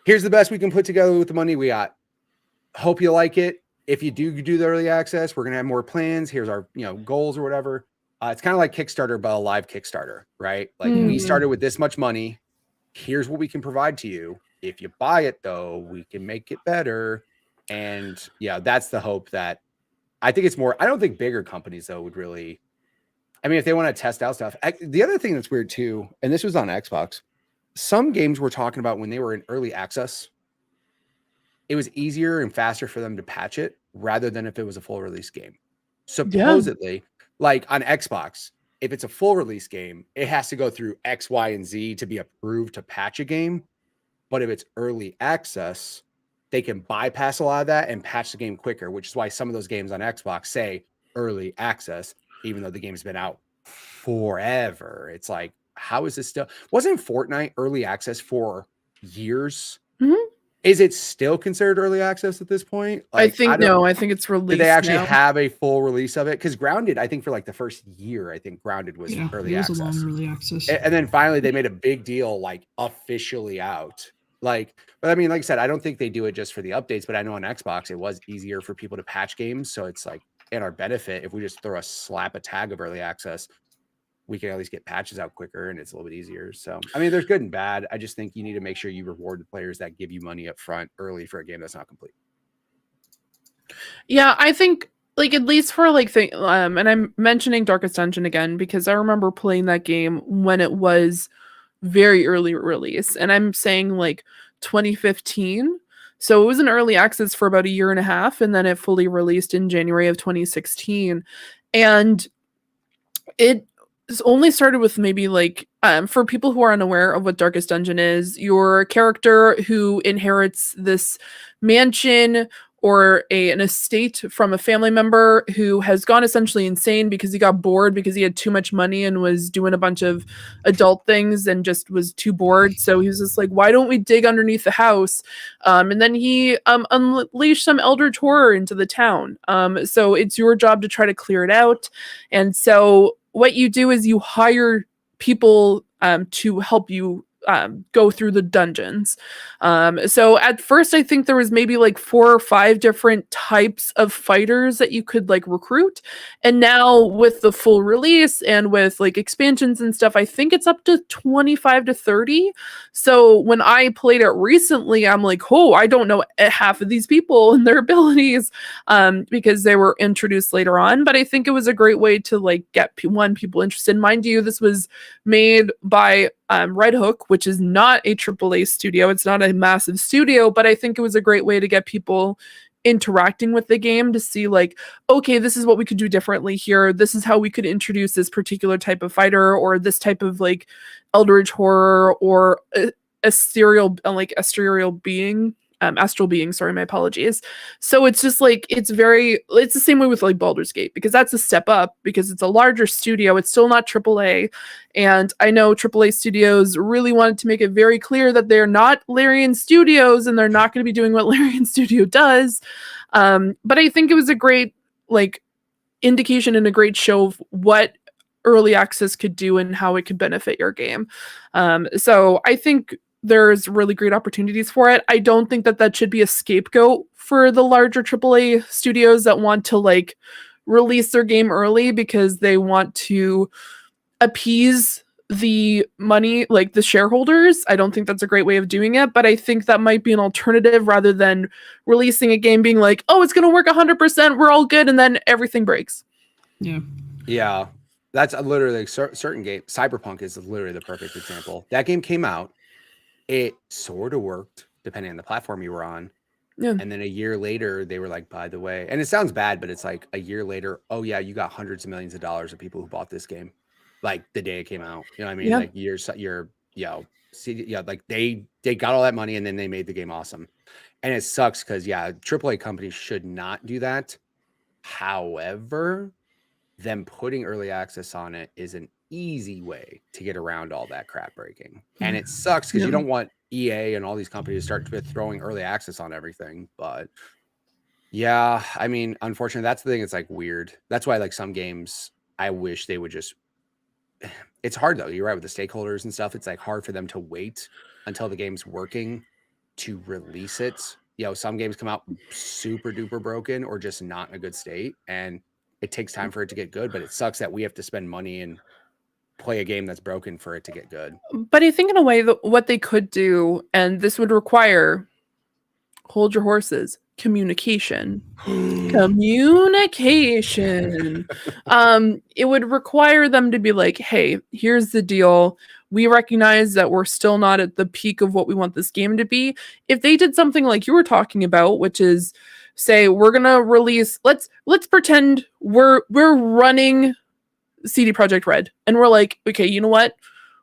here's the best we can put together with the money we got. Hope you like it. If you do the early access, we're going to have more plans. Here's our, you know, goals or whatever. It's kind of like Kickstarter, but a live Kickstarter, right? Like, we started with this much money. Here's what we can provide to you. If you buy it though, we can make it better. And yeah, that's the hope that I think it's more. I don't think bigger companies though would really, I mean, if they want to test out stuff. The other thing that's weird too, and this was on Xbox, some games we're talking about when they were in early access, it was easier and faster for them to patch it rather than if it was a full release game. Supposedly, like on Xbox, if it's a full release game, it has to go through X, Y, and Z to be approved to patch a game. But if it's early access, they can bypass a lot of that and patch the game quicker, which is why some of those games on Xbox say early access, even though the game's been out forever. It's like, how is this still? Wasn't Fortnite early access for years? Is it still considered early access at this point? Like, I think it's released. Did they actually now. have a full release of it? Because Grounded, I think for like the first year, I think Grounded was early access. It was a long early access. And then finally they made a big deal, like officially out. Like, but I mean, like I said, I don't think they do it just for the updates, but I know on Xbox it was easier for people to patch games. So it's like in our benefit, if we just slap a tag of early access, we can at least get patches out quicker and it's a little bit easier. So, I mean, there's good and bad. I just think you need to make sure you reward the players that give you money up front early for a game that's not complete. Yeah, I think like at least for like and I'm mentioning Darkest Dungeon again because I remember playing that game when it was very early release, and I'm saying like 2015. So it was in early access for about a year and a half, and then it fully released in January of 2016. And it only started with maybe like for people who are unaware of what Darkest Dungeon is, your character who inherits this mansion or an estate from a family member who has gone essentially insane because he got bored because he had too much money and was doing a bunch of adult things and just was too bored. So he was just like, why don't we dig underneath the house? And then he unleashed some eldritch horror into the town. So it's your job to try to clear it out. And so what you do is you hire people to help you go through the dungeons. So at first, I think there was maybe like 4 or 5 different types of fighters that you could like recruit. And now with the full release and with like expansions and stuff, I think it's up to 25 to 30. So when I played it recently, I'm like, oh, I don't know half of these people and their abilities because they were introduced later on. But I think it was a great way to like get people interested. Mind you, this was made by Red Hook, which is not a AAA studio. It's not a massive studio, but I think it was a great way to get people interacting with the game to see like, okay, this is what we could do differently here. This is how we could introduce this particular type of fighter or this type of like eldritch horror or astral being. Astral being, sorry, my apologies. So it's just like, it's the same way with like Baldur's Gate, because that's a step up because it's a larger studio. It's still not AAA. And I know AAA studios really wanted to make it very clear that they're not Larian Studios and they're not going to be doing what Larian Studio does. But I think it was a great like indication and a great show of what early access could do and how it could benefit your game. So I think there's really great opportunities for it. I don't think that should be a scapegoat for the larger AAA studios that want to like release their game early because they want to appease the money, like the shareholders. I don't think that's a great way of doing it, but I think that might be an alternative rather than releasing a game being like, oh, it's going to work 100%, we're all good, and then everything breaks. Yeah, that's literally certain game. Cyberpunk is literally the perfect example. That game came out, it sort of worked depending on the platform you were on. Yeah. And then a year later, they were like, by the way, and it sounds bad, but it's like a year later, oh yeah, you got hundreds of millions of dollars of people who bought this game, like the day it came out. You know what I mean? Yeah. Like like they got all that money and then they made the game awesome. And it sucks because AAA companies should not do that. However, them putting early access on it is an easy way to get around all that crap breaking. And it sucks because you don't want EA and all these companies to start throwing early access on everything. But yeah, I mean, unfortunately, that's the thing. It's like weird. That's why like some games, I wish they would just, it's hard though. You're right with the stakeholders and stuff. It's like hard for them to wait until the game's working to release it. You know, some games come out super duper broken or just not in a good state. And it takes time for it to get good, but it sucks that we have to spend money and play a game that's broken for it to get good. But I think in a way that what they could do, and this would require, hold your horses, communication. Communication. It would require them to be like, hey, here's the deal. We recognize that we're still not at the peak of what we want this game to be. If they did something like you were talking about, which is say we're gonna release, let's pretend we're running CD Projekt Red, and we're like, okay, you know what?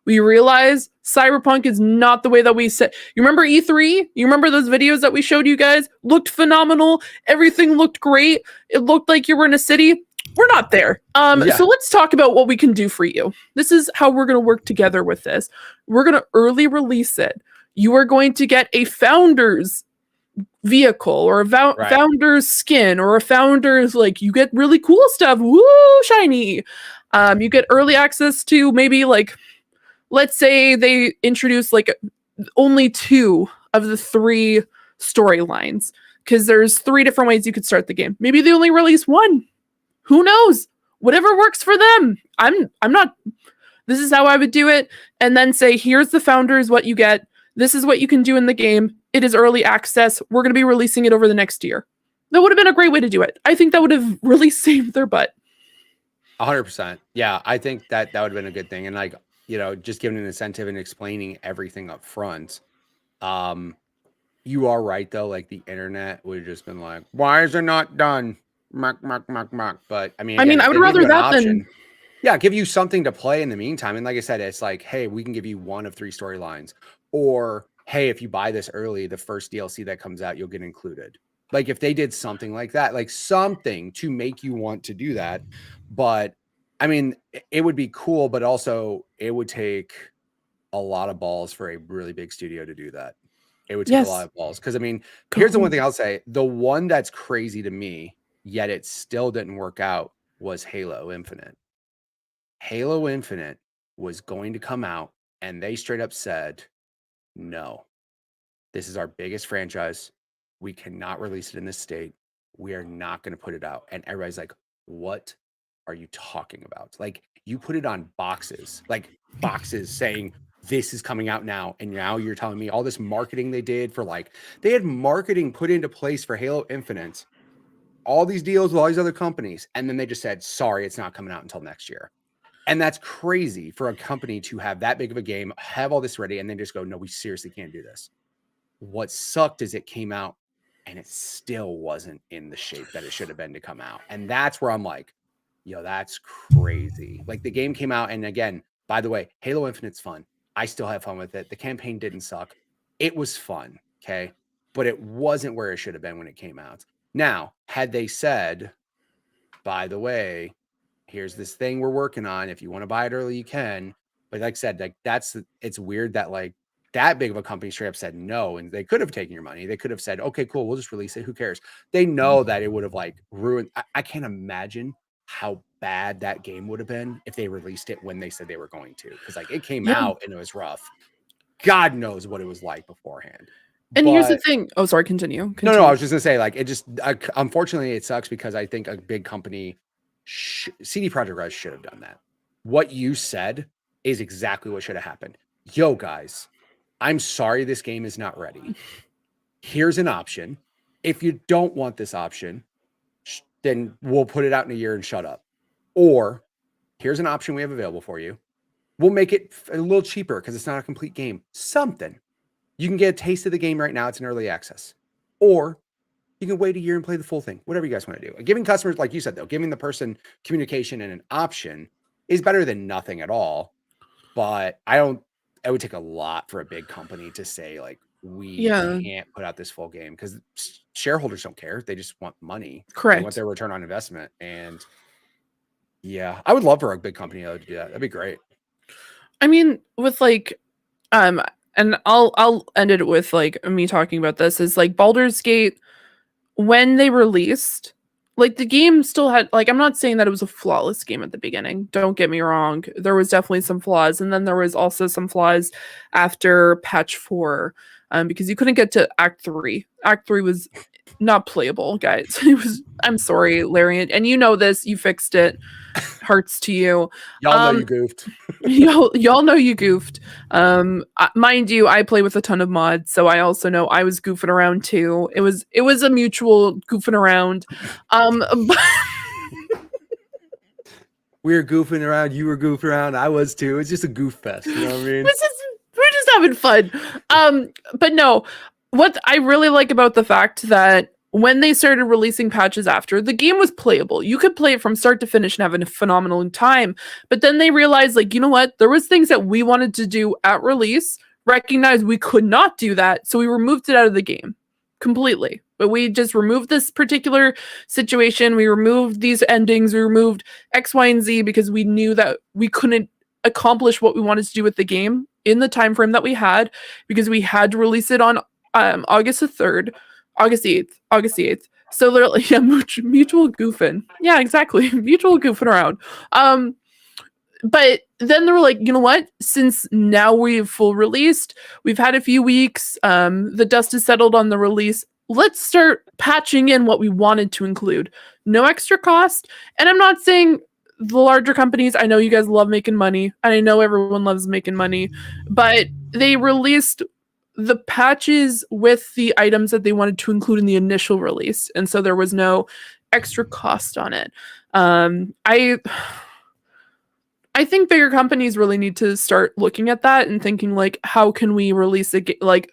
We realize Cyberpunk is not the way that we said. You remember E3? You remember those videos that we showed you guys? Looked phenomenal. Everything looked great. It looked like you were in a city. We're not there. So let's talk about what we can do for you. This is how we're going to work together with this. We're going to early release it. You are going to get a founder's vehicle or a founder's skin or a founder's, like, you get really cool stuff. Woo, shiny. You get early access to maybe, like, let's say they introduce like only 2 of the 3 storylines, because there's 3 different ways you could start the game. Maybe they only release 1. Who knows? Whatever works for them. I'm not, this is how I would do it. And then say, here's the founders, what you get. This is what you can do in the game. It is early access. We're going to be releasing it over the next year. That would have been a great way to do it. I think that would have really saved their butt. 100%. Yeah, I think that would have been a good thing. And like, you know, just giving an incentive and explaining everything up front. You are right though. Like the internet would have just been like, why is it not done? Mark. But I mean, I would rather that than, give you something to play in the meantime. And like I said, it's like, hey, we can give you 1 of 3 storylines, or hey, if you buy this early, the first DLC that comes out, you'll get included. Like if they did something like that, like something to make you want to do that. But I mean, it would be cool, but also it would take a lot of balls for a really big studio to do that. It would take a lot of balls. Because I mean, here's the one thing I'll say. The one that's crazy to me, yet it still didn't work out, was Halo Infinite. Halo Infinite was going to come out, and they straight up said, no, this is our biggest franchise. We cannot release it in this state. We are not going to put it out. And everybody's like, what are you talking about? Like, you put it on boxes, like boxes saying this is coming out now. And now you're telling me all this marketing they did for, like, they had marketing put into place for Halo Infinite, all these deals with all these other companies. And then they just said, sorry, it's not coming out until next year. And that's crazy for a company to have that big of a game, have all this ready, and then just go, no, we seriously can't do this. What sucked is it came out and it still wasn't in the shape that it should have been to come out. And that's where I'm like, yo, that's crazy. Like the game came out, and again, by the way, Halo Infinite's fun. I still have fun with it. The campaign didn't suck. It was fun, okay? But it wasn't where it should have been when it came out. Now, had they said, by the way, here's this thing we're working on. If you want to buy it early, you can. But like I said, like it's weird that like that big of a company straight up said no, and they could have taken your money. They could have said, okay, cool, we'll just release it. Who cares? They know that it would have like ruined. I can't imagine how bad that game would have been if they released it when they said they were going to, because like it came out and it was rough. God knows what it was like beforehand. And here's the thing. Oh, sorry. Continue. No, I was just gonna say, like, it just unfortunately it sucks because I think a big company, CD Projekt Red should have done that. What you said is exactly what should have happened. Yo, guys, I'm sorry this game is not ready. Here's an option. If you don't want this option, then we'll put it out in a year and shut up. Or here's an option we have available for you. We'll make it a little cheaper because it's not a complete game. Something. You can get a taste of the game right now. It's in early access. Or you can wait a year and play the full thing. Whatever you guys want to do. Giving customers, like you said, though, giving the person communication and an option is better than nothing at all. But it would take a lot for a big company to say, like, we can't put out this full game, because shareholders don't care. They just want money. Correct. They want their return on investment. And yeah, I would love for a big company to do that. That'd be great. I mean, with like, and I'll end it with like me talking about this, is like Baldur's Gate, when they released, like the game still had, like, I'm not saying that it was a flawless game at the beginning. Don't get me wrong. There was definitely some flaws. And then there was also some flaws after patch 4, because you couldn't get to Act 3. Act 3 was not playable, guys. It was, I'm sorry, Larry. And you know this, you fixed it. Hearts to you. Y'all know you goofed. y'all know you goofed. Mind you, I play with a ton of mods, so I also know I was goofing around too. It was a mutual goofing around. We were goofing around, you were goofing around, I was too. It's just a goof fest, you know what I mean? We're just having fun. But no, what I really like about the fact that when they started releasing patches after, the game was playable. You could play it from start to finish and have a phenomenal time. But then they realized, like, you know what? There was things that we wanted to do at release, recognized we could not do that, so we removed it out of the game completely. But we just removed this particular situation. We removed these endings. We removed X, Y, and Z because we knew that we couldn't accomplish what we wanted to do with the game in the time frame that we had, because we had to release it on August 8th. So they're like, yeah, mutual goofing. Yeah, exactly. Mutual goofing around. But then they were like, you know what? Since now we've full released, we've had a few weeks, the dust has settled on the release. Let's start patching in what we wanted to include. No extra cost. And I'm not saying the larger companies, I know you guys love making money, and I know everyone loves making money, but they released the patches with the items that they wanted to include in the initial release, and so there was no extra cost on it. I think bigger companies really need to start looking at that and thinking, like, how can we release a game? Like,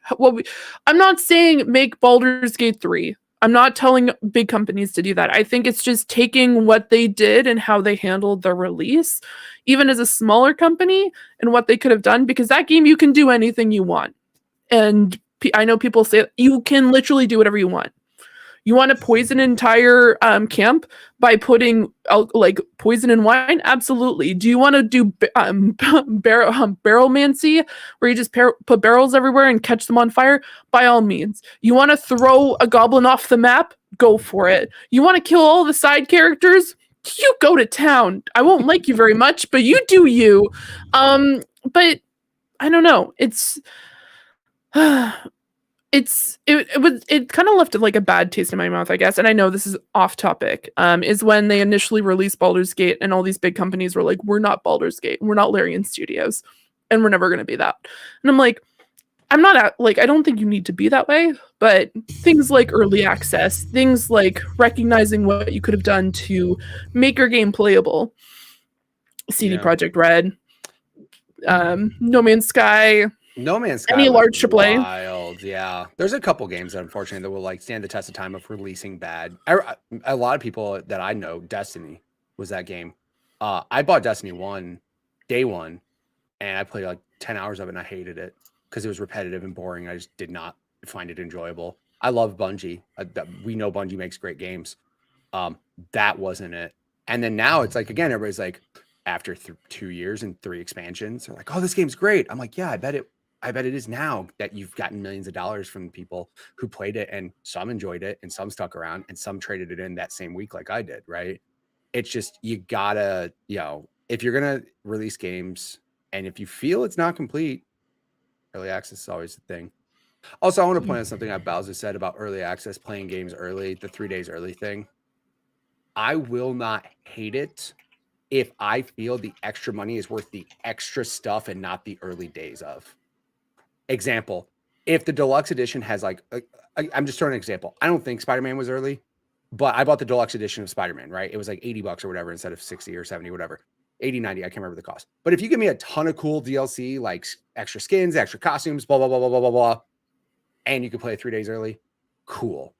I'm not saying make Baldur's Gate 3. I'm not telling big companies to do that. I think it's just taking what they did and how they handled their release, even as a smaller company, and what they could have done, because that game, you can do anything you want. And I know people say you can literally do whatever you want. You want to poison an entire camp by putting like poison in wine? Absolutely. Do you want to do barrelmancy, where you just put barrels everywhere and catch them on fire? By all means. You want to throw a goblin off the map? Go for it. You want to kill all the side characters? You go to town. I won't like you very much, but you do you. But I don't know. It kind of left like a bad taste in my mouth, I guess. And I know this is off topic. Is when they initially released Baldur's Gate, and all these big companies were like, "We're not Baldur's Gate. We're not Larian Studios, and we're never going to be that." And I'm like, I don't think you need to be that way. But things like early access, things like recognizing what you could have done to make your game playable. CD Projekt Red, No Man's Sky. No Man's Sky. Any large AAA. Wild, yeah. There's a couple games that unfortunately that will like stand the test of time of releasing bad. A lot of people that I know, Destiny was that game. I bought Destiny 1 day one, and I played like 10 hours of it, and I hated it because it was repetitive and boring. I just did not find it enjoyable. I love Bungie. We know Bungie makes great games. That wasn't it. And then now it's like, again, everybody's like, after 2 years and 3 expansions, they're like, "Oh, this game's great." I'm like, "Yeah, I bet it is now that you've gotten millions of dollars from people who played it, and some enjoyed it and some stuck around and some traded it in that same week like I did," right? It's just, you gotta, if you're gonna release games and if you feel it's not complete, early access is always the thing. Also, I want to point out something that Bowser said about early access, playing games early, the 3 days early thing. I will not hate it if I feel the extra money is worth the extra stuff and not the early days of. Example, if the deluxe edition has like, I'm just throwing an example. I don't think Spider-Man was early, but I bought the deluxe edition of Spider-Man, right? It was like $80 or whatever instead of 60 or 70, whatever. 80, 90, I can't remember the cost. But if you give me a ton of cool DLC, like extra skins, extra costumes, blah, blah, blah, blah, blah, blah, blah, and you can play it 3 days early, cool.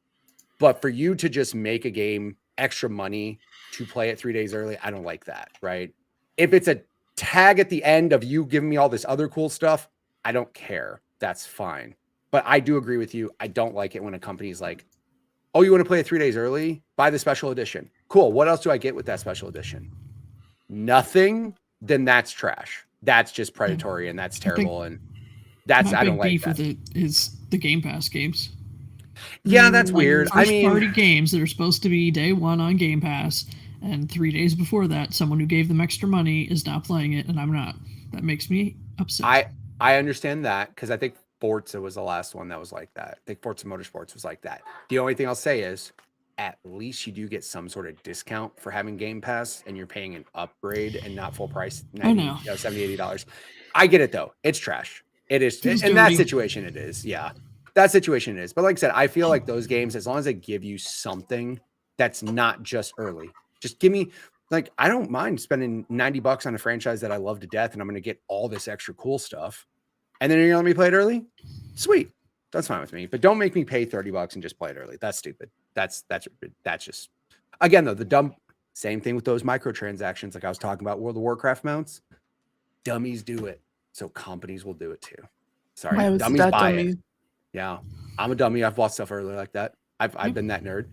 But for you to just make a game extra money to play it 3 days early, I don't like that, right? If it's a tag at the end of you giving me all this other cool stuff, I don't care. That's fine. But I do agree with you. I don't like it when a company's like, oh, you want to play it 3 days early? Buy the special edition. Cool. What else do I get with that special edition? Nothing. Then that's trash. That's just predatory and that's terrible. And that's, I don't like beef that. with it is the Game Pass games. Yeah, that's weird. I mean, party games that are supposed to be day one on Game Pass, and 3 days before that, someone who gave them extra money is not playing it, and I'm not. That makes me upset. I understand that because I think Forza was the last one that was like that. I think Forza Motorsports was like that. The only thing I'll say is, at least you do get some sort of discount for having Game Pass, and you're paying an upgrade and not full price. I know. $70, $80. I get it though. It's trash. It is. Feels In that dirty. situation, it is. Yeah. That situation is. But like I said, I feel like those games, as long as they give you something that's not just early, just give me, like, I don't mind spending $90 on a franchise that I love to death, and I'm going to get all this extra cool stuff. And then you're going to let me play it early? Sweet. That's fine with me. But don't make me pay $30 and just play it early. That's stupid. That's just, again, though, the dumb, same thing with those microtransactions. Like I was talking about World of Warcraft mounts. Dummies do it. So companies will do it too. Sorry. Why was Dummies that buy dummy? it. Yeah, I'm a dummy. I've bought stuff early like that. I've been that nerd.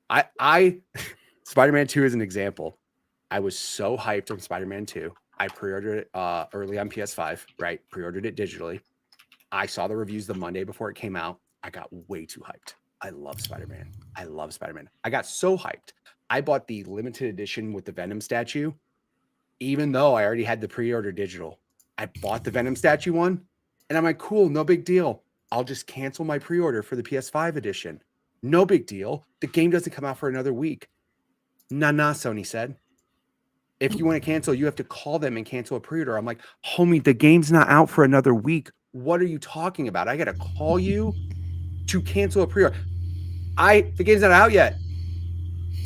I Spider-Man 2 is an example. I was so hyped on Spider-Man 2. I pre-ordered it early on PS5, right? Pre-ordered it digitally. I saw the reviews the Monday before it came out. I got way too hyped. I love Spider-Man. I love Spider-Man. I got so hyped. I bought the limited edition with the Venom statue, even though I already had the pre-order digital. I bought the Venom statue one, and I'm like, cool, no big deal. I'll just cancel my pre-order for the PS5 edition. No big deal. The game doesn't come out for another week. Nah, Sony said. If you want to cancel, you have to call them and cancel a pre-order. I'm like, homie, the game's not out for another week. What are you talking about? I got to call you to cancel a pre-order. The game's not out yet.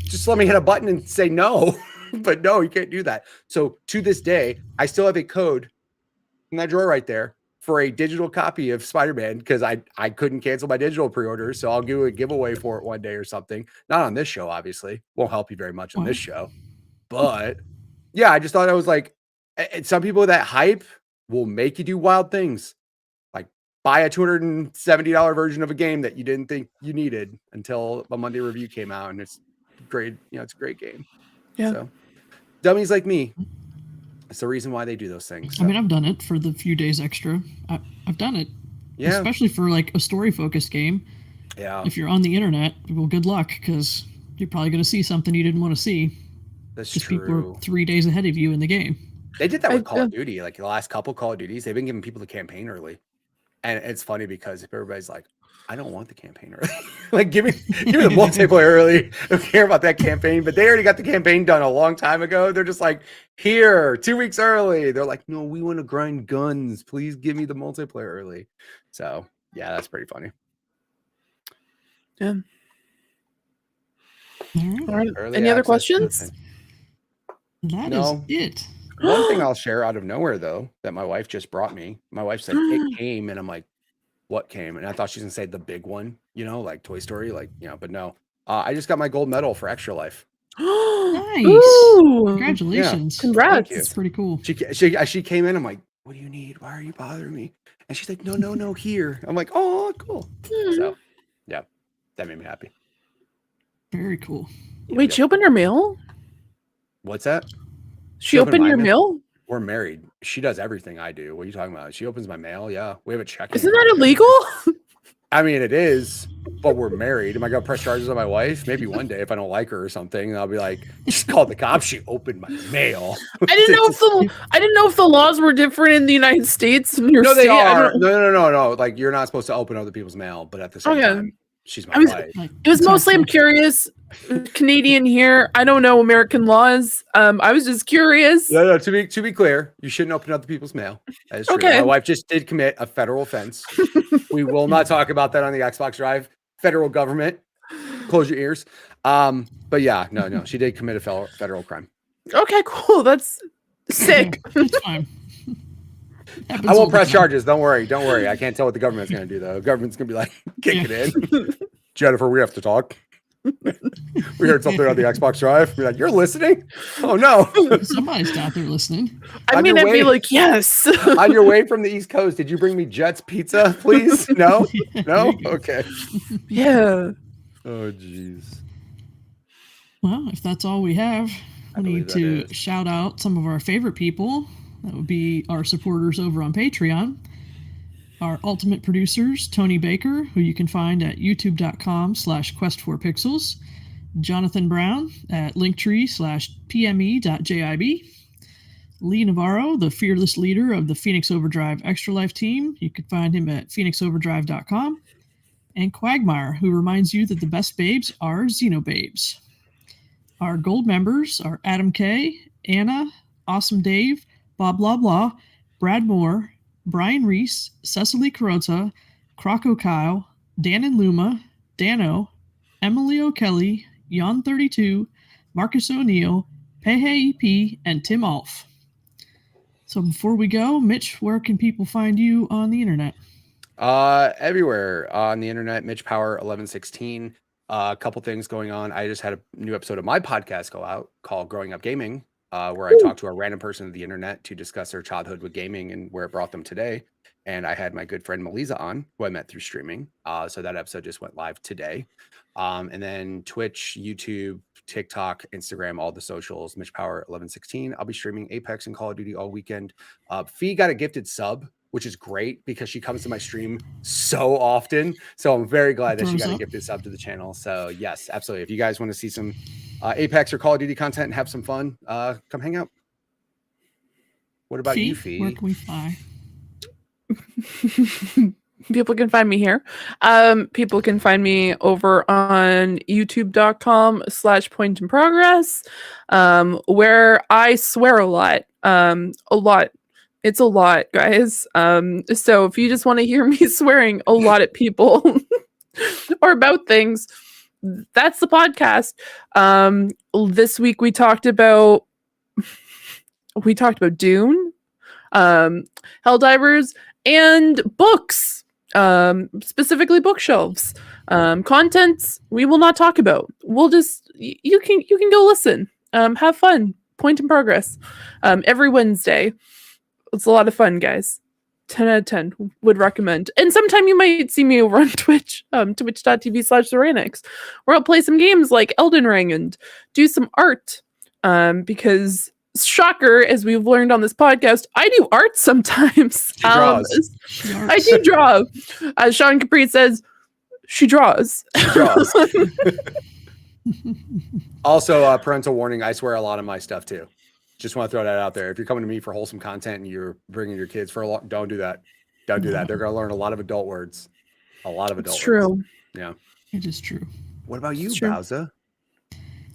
Just let me hit a button and say no. But no, you can't do that. So to this day, I still have a code in that drawer right there for a digital copy of Spider-Man because I couldn't cancel my digital pre-order. So I'll do a giveaway for it one day or something. Not on this show, obviously. Won't help you very much on this show. But yeah, I just thought I was like, and some people that hype will make you do wild things. Like buy a $270 version of a game that you didn't think you needed until a Monday review came out, and it's great. You know, it's a great game. Yeah. So dummies like me. It's the reason why they do those things. So. I mean, I've done it for the few days extra. I've done it. Yeah. Especially for like a story-focused game. Yeah. If you're on the internet, well, good luck, because you're probably going to see something you didn't want to see. That's just true. People are 3 days ahead of you in the game. They did that with Call of Duty. Like the last couple Call of Duties, they've been giving people the campaign early. And it's funny because if everybody's like, I don't want the campaign early. Like, give me the multiplayer early. I don't care about that campaign. But they already got the campaign done a long time ago. They're just like, here, 2 weeks early. They're like, no, we want to grind guns. Please give me the multiplayer early. So, yeah, that's pretty funny. Yeah. All right. Early Any other access questions? content. That No. is it. One thing I'll share out of nowhere, though, that my wife just brought me. My wife said it came, and I'm like, what came? And I thought she was going to say the big one, you know, like Toy Story, like, you know, but no. I just got my gold medal for Extra Life. Nice. Ooh. Congratulations. Congrats. That's pretty cool. She came in. I'm like, what do you need? Why are you bothering me? And she's like, no, here. I'm like, oh, cool. So, yeah, that made me happy. Very cool. Wait, she opened your mail? What's that? She opened my your mail? We're married. She does everything I do. What are you talking about? She opens my mail. Yeah, we have a check. Isn't that illegal? I mean, it is, but we're married. Am I gonna press charges on my wife? Maybe one day if I don't like her or something, I'll be like, just call the cops. She opened my mail. I didn't know if the laws were different in the United States. In your No, they state. are. No. Like, you're not supposed to open other people's mail, but at the same time, She's my I was- wife. Like, It was it's mostly, I'm helpful. curious. Canadian here. I don't know American laws. I was just curious. No, to be clear, you shouldn't open other people's mail. That is true. Okay. My wife just did commit a federal offense. We will not talk about that on the Xbox Drive. Federal government, close your ears. But yeah, no, she did commit a federal crime. Okay, cool. That's sick. It's fine. Happens I all won't the press time. charges. Don't worry. I can't tell what the government's going to do though. The government's going to be like, kick it in. Jennifer, we have to talk. We heard something on the Xbox Drive. We're like, you're listening? Oh no. Somebody's out there listening. I On mean, your I'd be way- like, yes. On your way from the East Coast, did you bring me Jets pizza, please? No? Yeah, No? there you go. Okay. Yeah. Oh, jeez. Well, if that's all we have, I we believe need to that is. shout out some of our favorite people. That would be our supporters over on Patreon. Our ultimate producers, Tony Baker, who you can find at youtube.com/quest4pixels. Jonathan Brown at linktree/pme.jib. Lee Navarro, the fearless leader of the Phoenix Overdrive Extra Life team. You can find him at phoenixoverdrive.com. And Cwagmire, who reminds you that the best babes are Xenobabes. Our gold members are Adam K., Anna, Awesome Dave, BobLoblaw, Brad Moore, Brian Reese, Cecily Carrozza, CrocoKyle, Dan and Luma, Dannohh, Emily O'Kelly, Jan32, Marcus O'Neill, Peje EP, and Tim Aulph. So before we go, Mitch, where can people find you on the internet? Everywhere on the internet, Mitch Power 1116. A couple things going on. I just had a new episode of my podcast go out called Growing Up Gaming, where I talked to a random person of the internet to discuss their childhood with gaming and where it brought them today. And I had my good friend Melissa on, who I met through streaming. So that episode just went live today. And then Twitch, YouTube, TikTok, Instagram, all the socials, Mitch Power 1116. I'll be streaming Apex and Call of Duty all weekend. Fee got a gifted sub, which is great because she comes to my stream so often. So I'm very glad that she Thumbs got a up. gifted sub to the channel. So yes, absolutely. If you guys want to see some Apex or Call of Duty content and have some fun, come hang out. What about you, Fee? Where can we fly? People can find me here. People can find me over on youtube.com/point in progress, where I swear a lot. It's a lot, guys. So if you just want to hear me swearing a lot at people or about things, that's the podcast. This week we talked about Dune, Helldivers, and books, specifically bookshelves. Contents we will not talk about. We'll just you can go listen. Have fun. Point in progress. Every Wednesday. It's a lot of fun, guys. 10 out of 10 would recommend. And sometime you might see me over on Twitch, twitch.tv/Serenix, where I'll play some games like Elden Ring and do some art. Because shocker, as we've learned on this podcast, I do art sometimes. She draws. I do draw. As Sean Capri says, she draws. She draws. Also, parental warning, I swear a lot of my stuff too. Just want to throw that out there. If you're coming to me for wholesome content and you're bringing your kids for a lot, don't do that. Don't do that. They're going to learn a lot of adult words. A lot of adult It's words. true. Yeah. It is true. What about you, It's true. Bowser?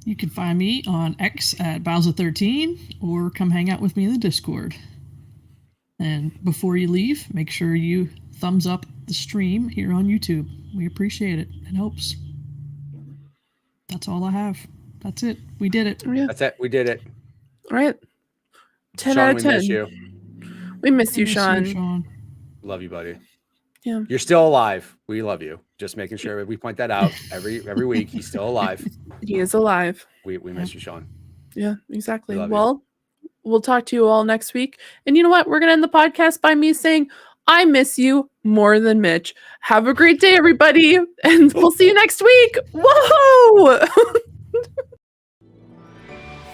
You can find me on X at Bowser13 or come hang out with me in the Discord. And before you leave, make sure you thumbs up the stream here on YouTube. We appreciate it. It helps. That's all I have. That's it. We did it. Yeah. That's it. We did it. All right. 10 Sean, out of we 10. miss you. We miss you, Miss Sean. Love you, buddy. Yeah. You're still alive. We love you. Just making sure we point that out every week. He's still alive. He is alive. We miss you, Sean. Yeah, exactly. We love you. Well, we'll talk to you all next week. And you know what? We're going to end the podcast by me saying, I miss you more than Mitch. Have a great day, everybody. And we'll see you next week. Whoa!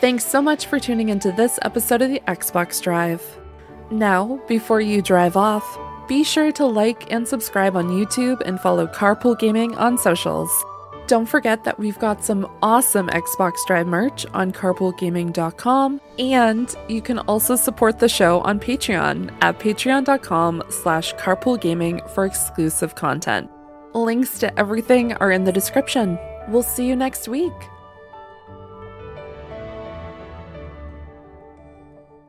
Thanks so much for tuning into this episode of the Xbox Drive. Now, before you drive off, be sure to like and subscribe on YouTube and follow Carpool Gaming on socials. Don't forget that we've got some awesome Xbox Drive merch on carpoolgaming.com, and you can also support the show on Patreon at patreon.com/carpoolgaming for exclusive content. Links to everything are in the description. We'll see you next week.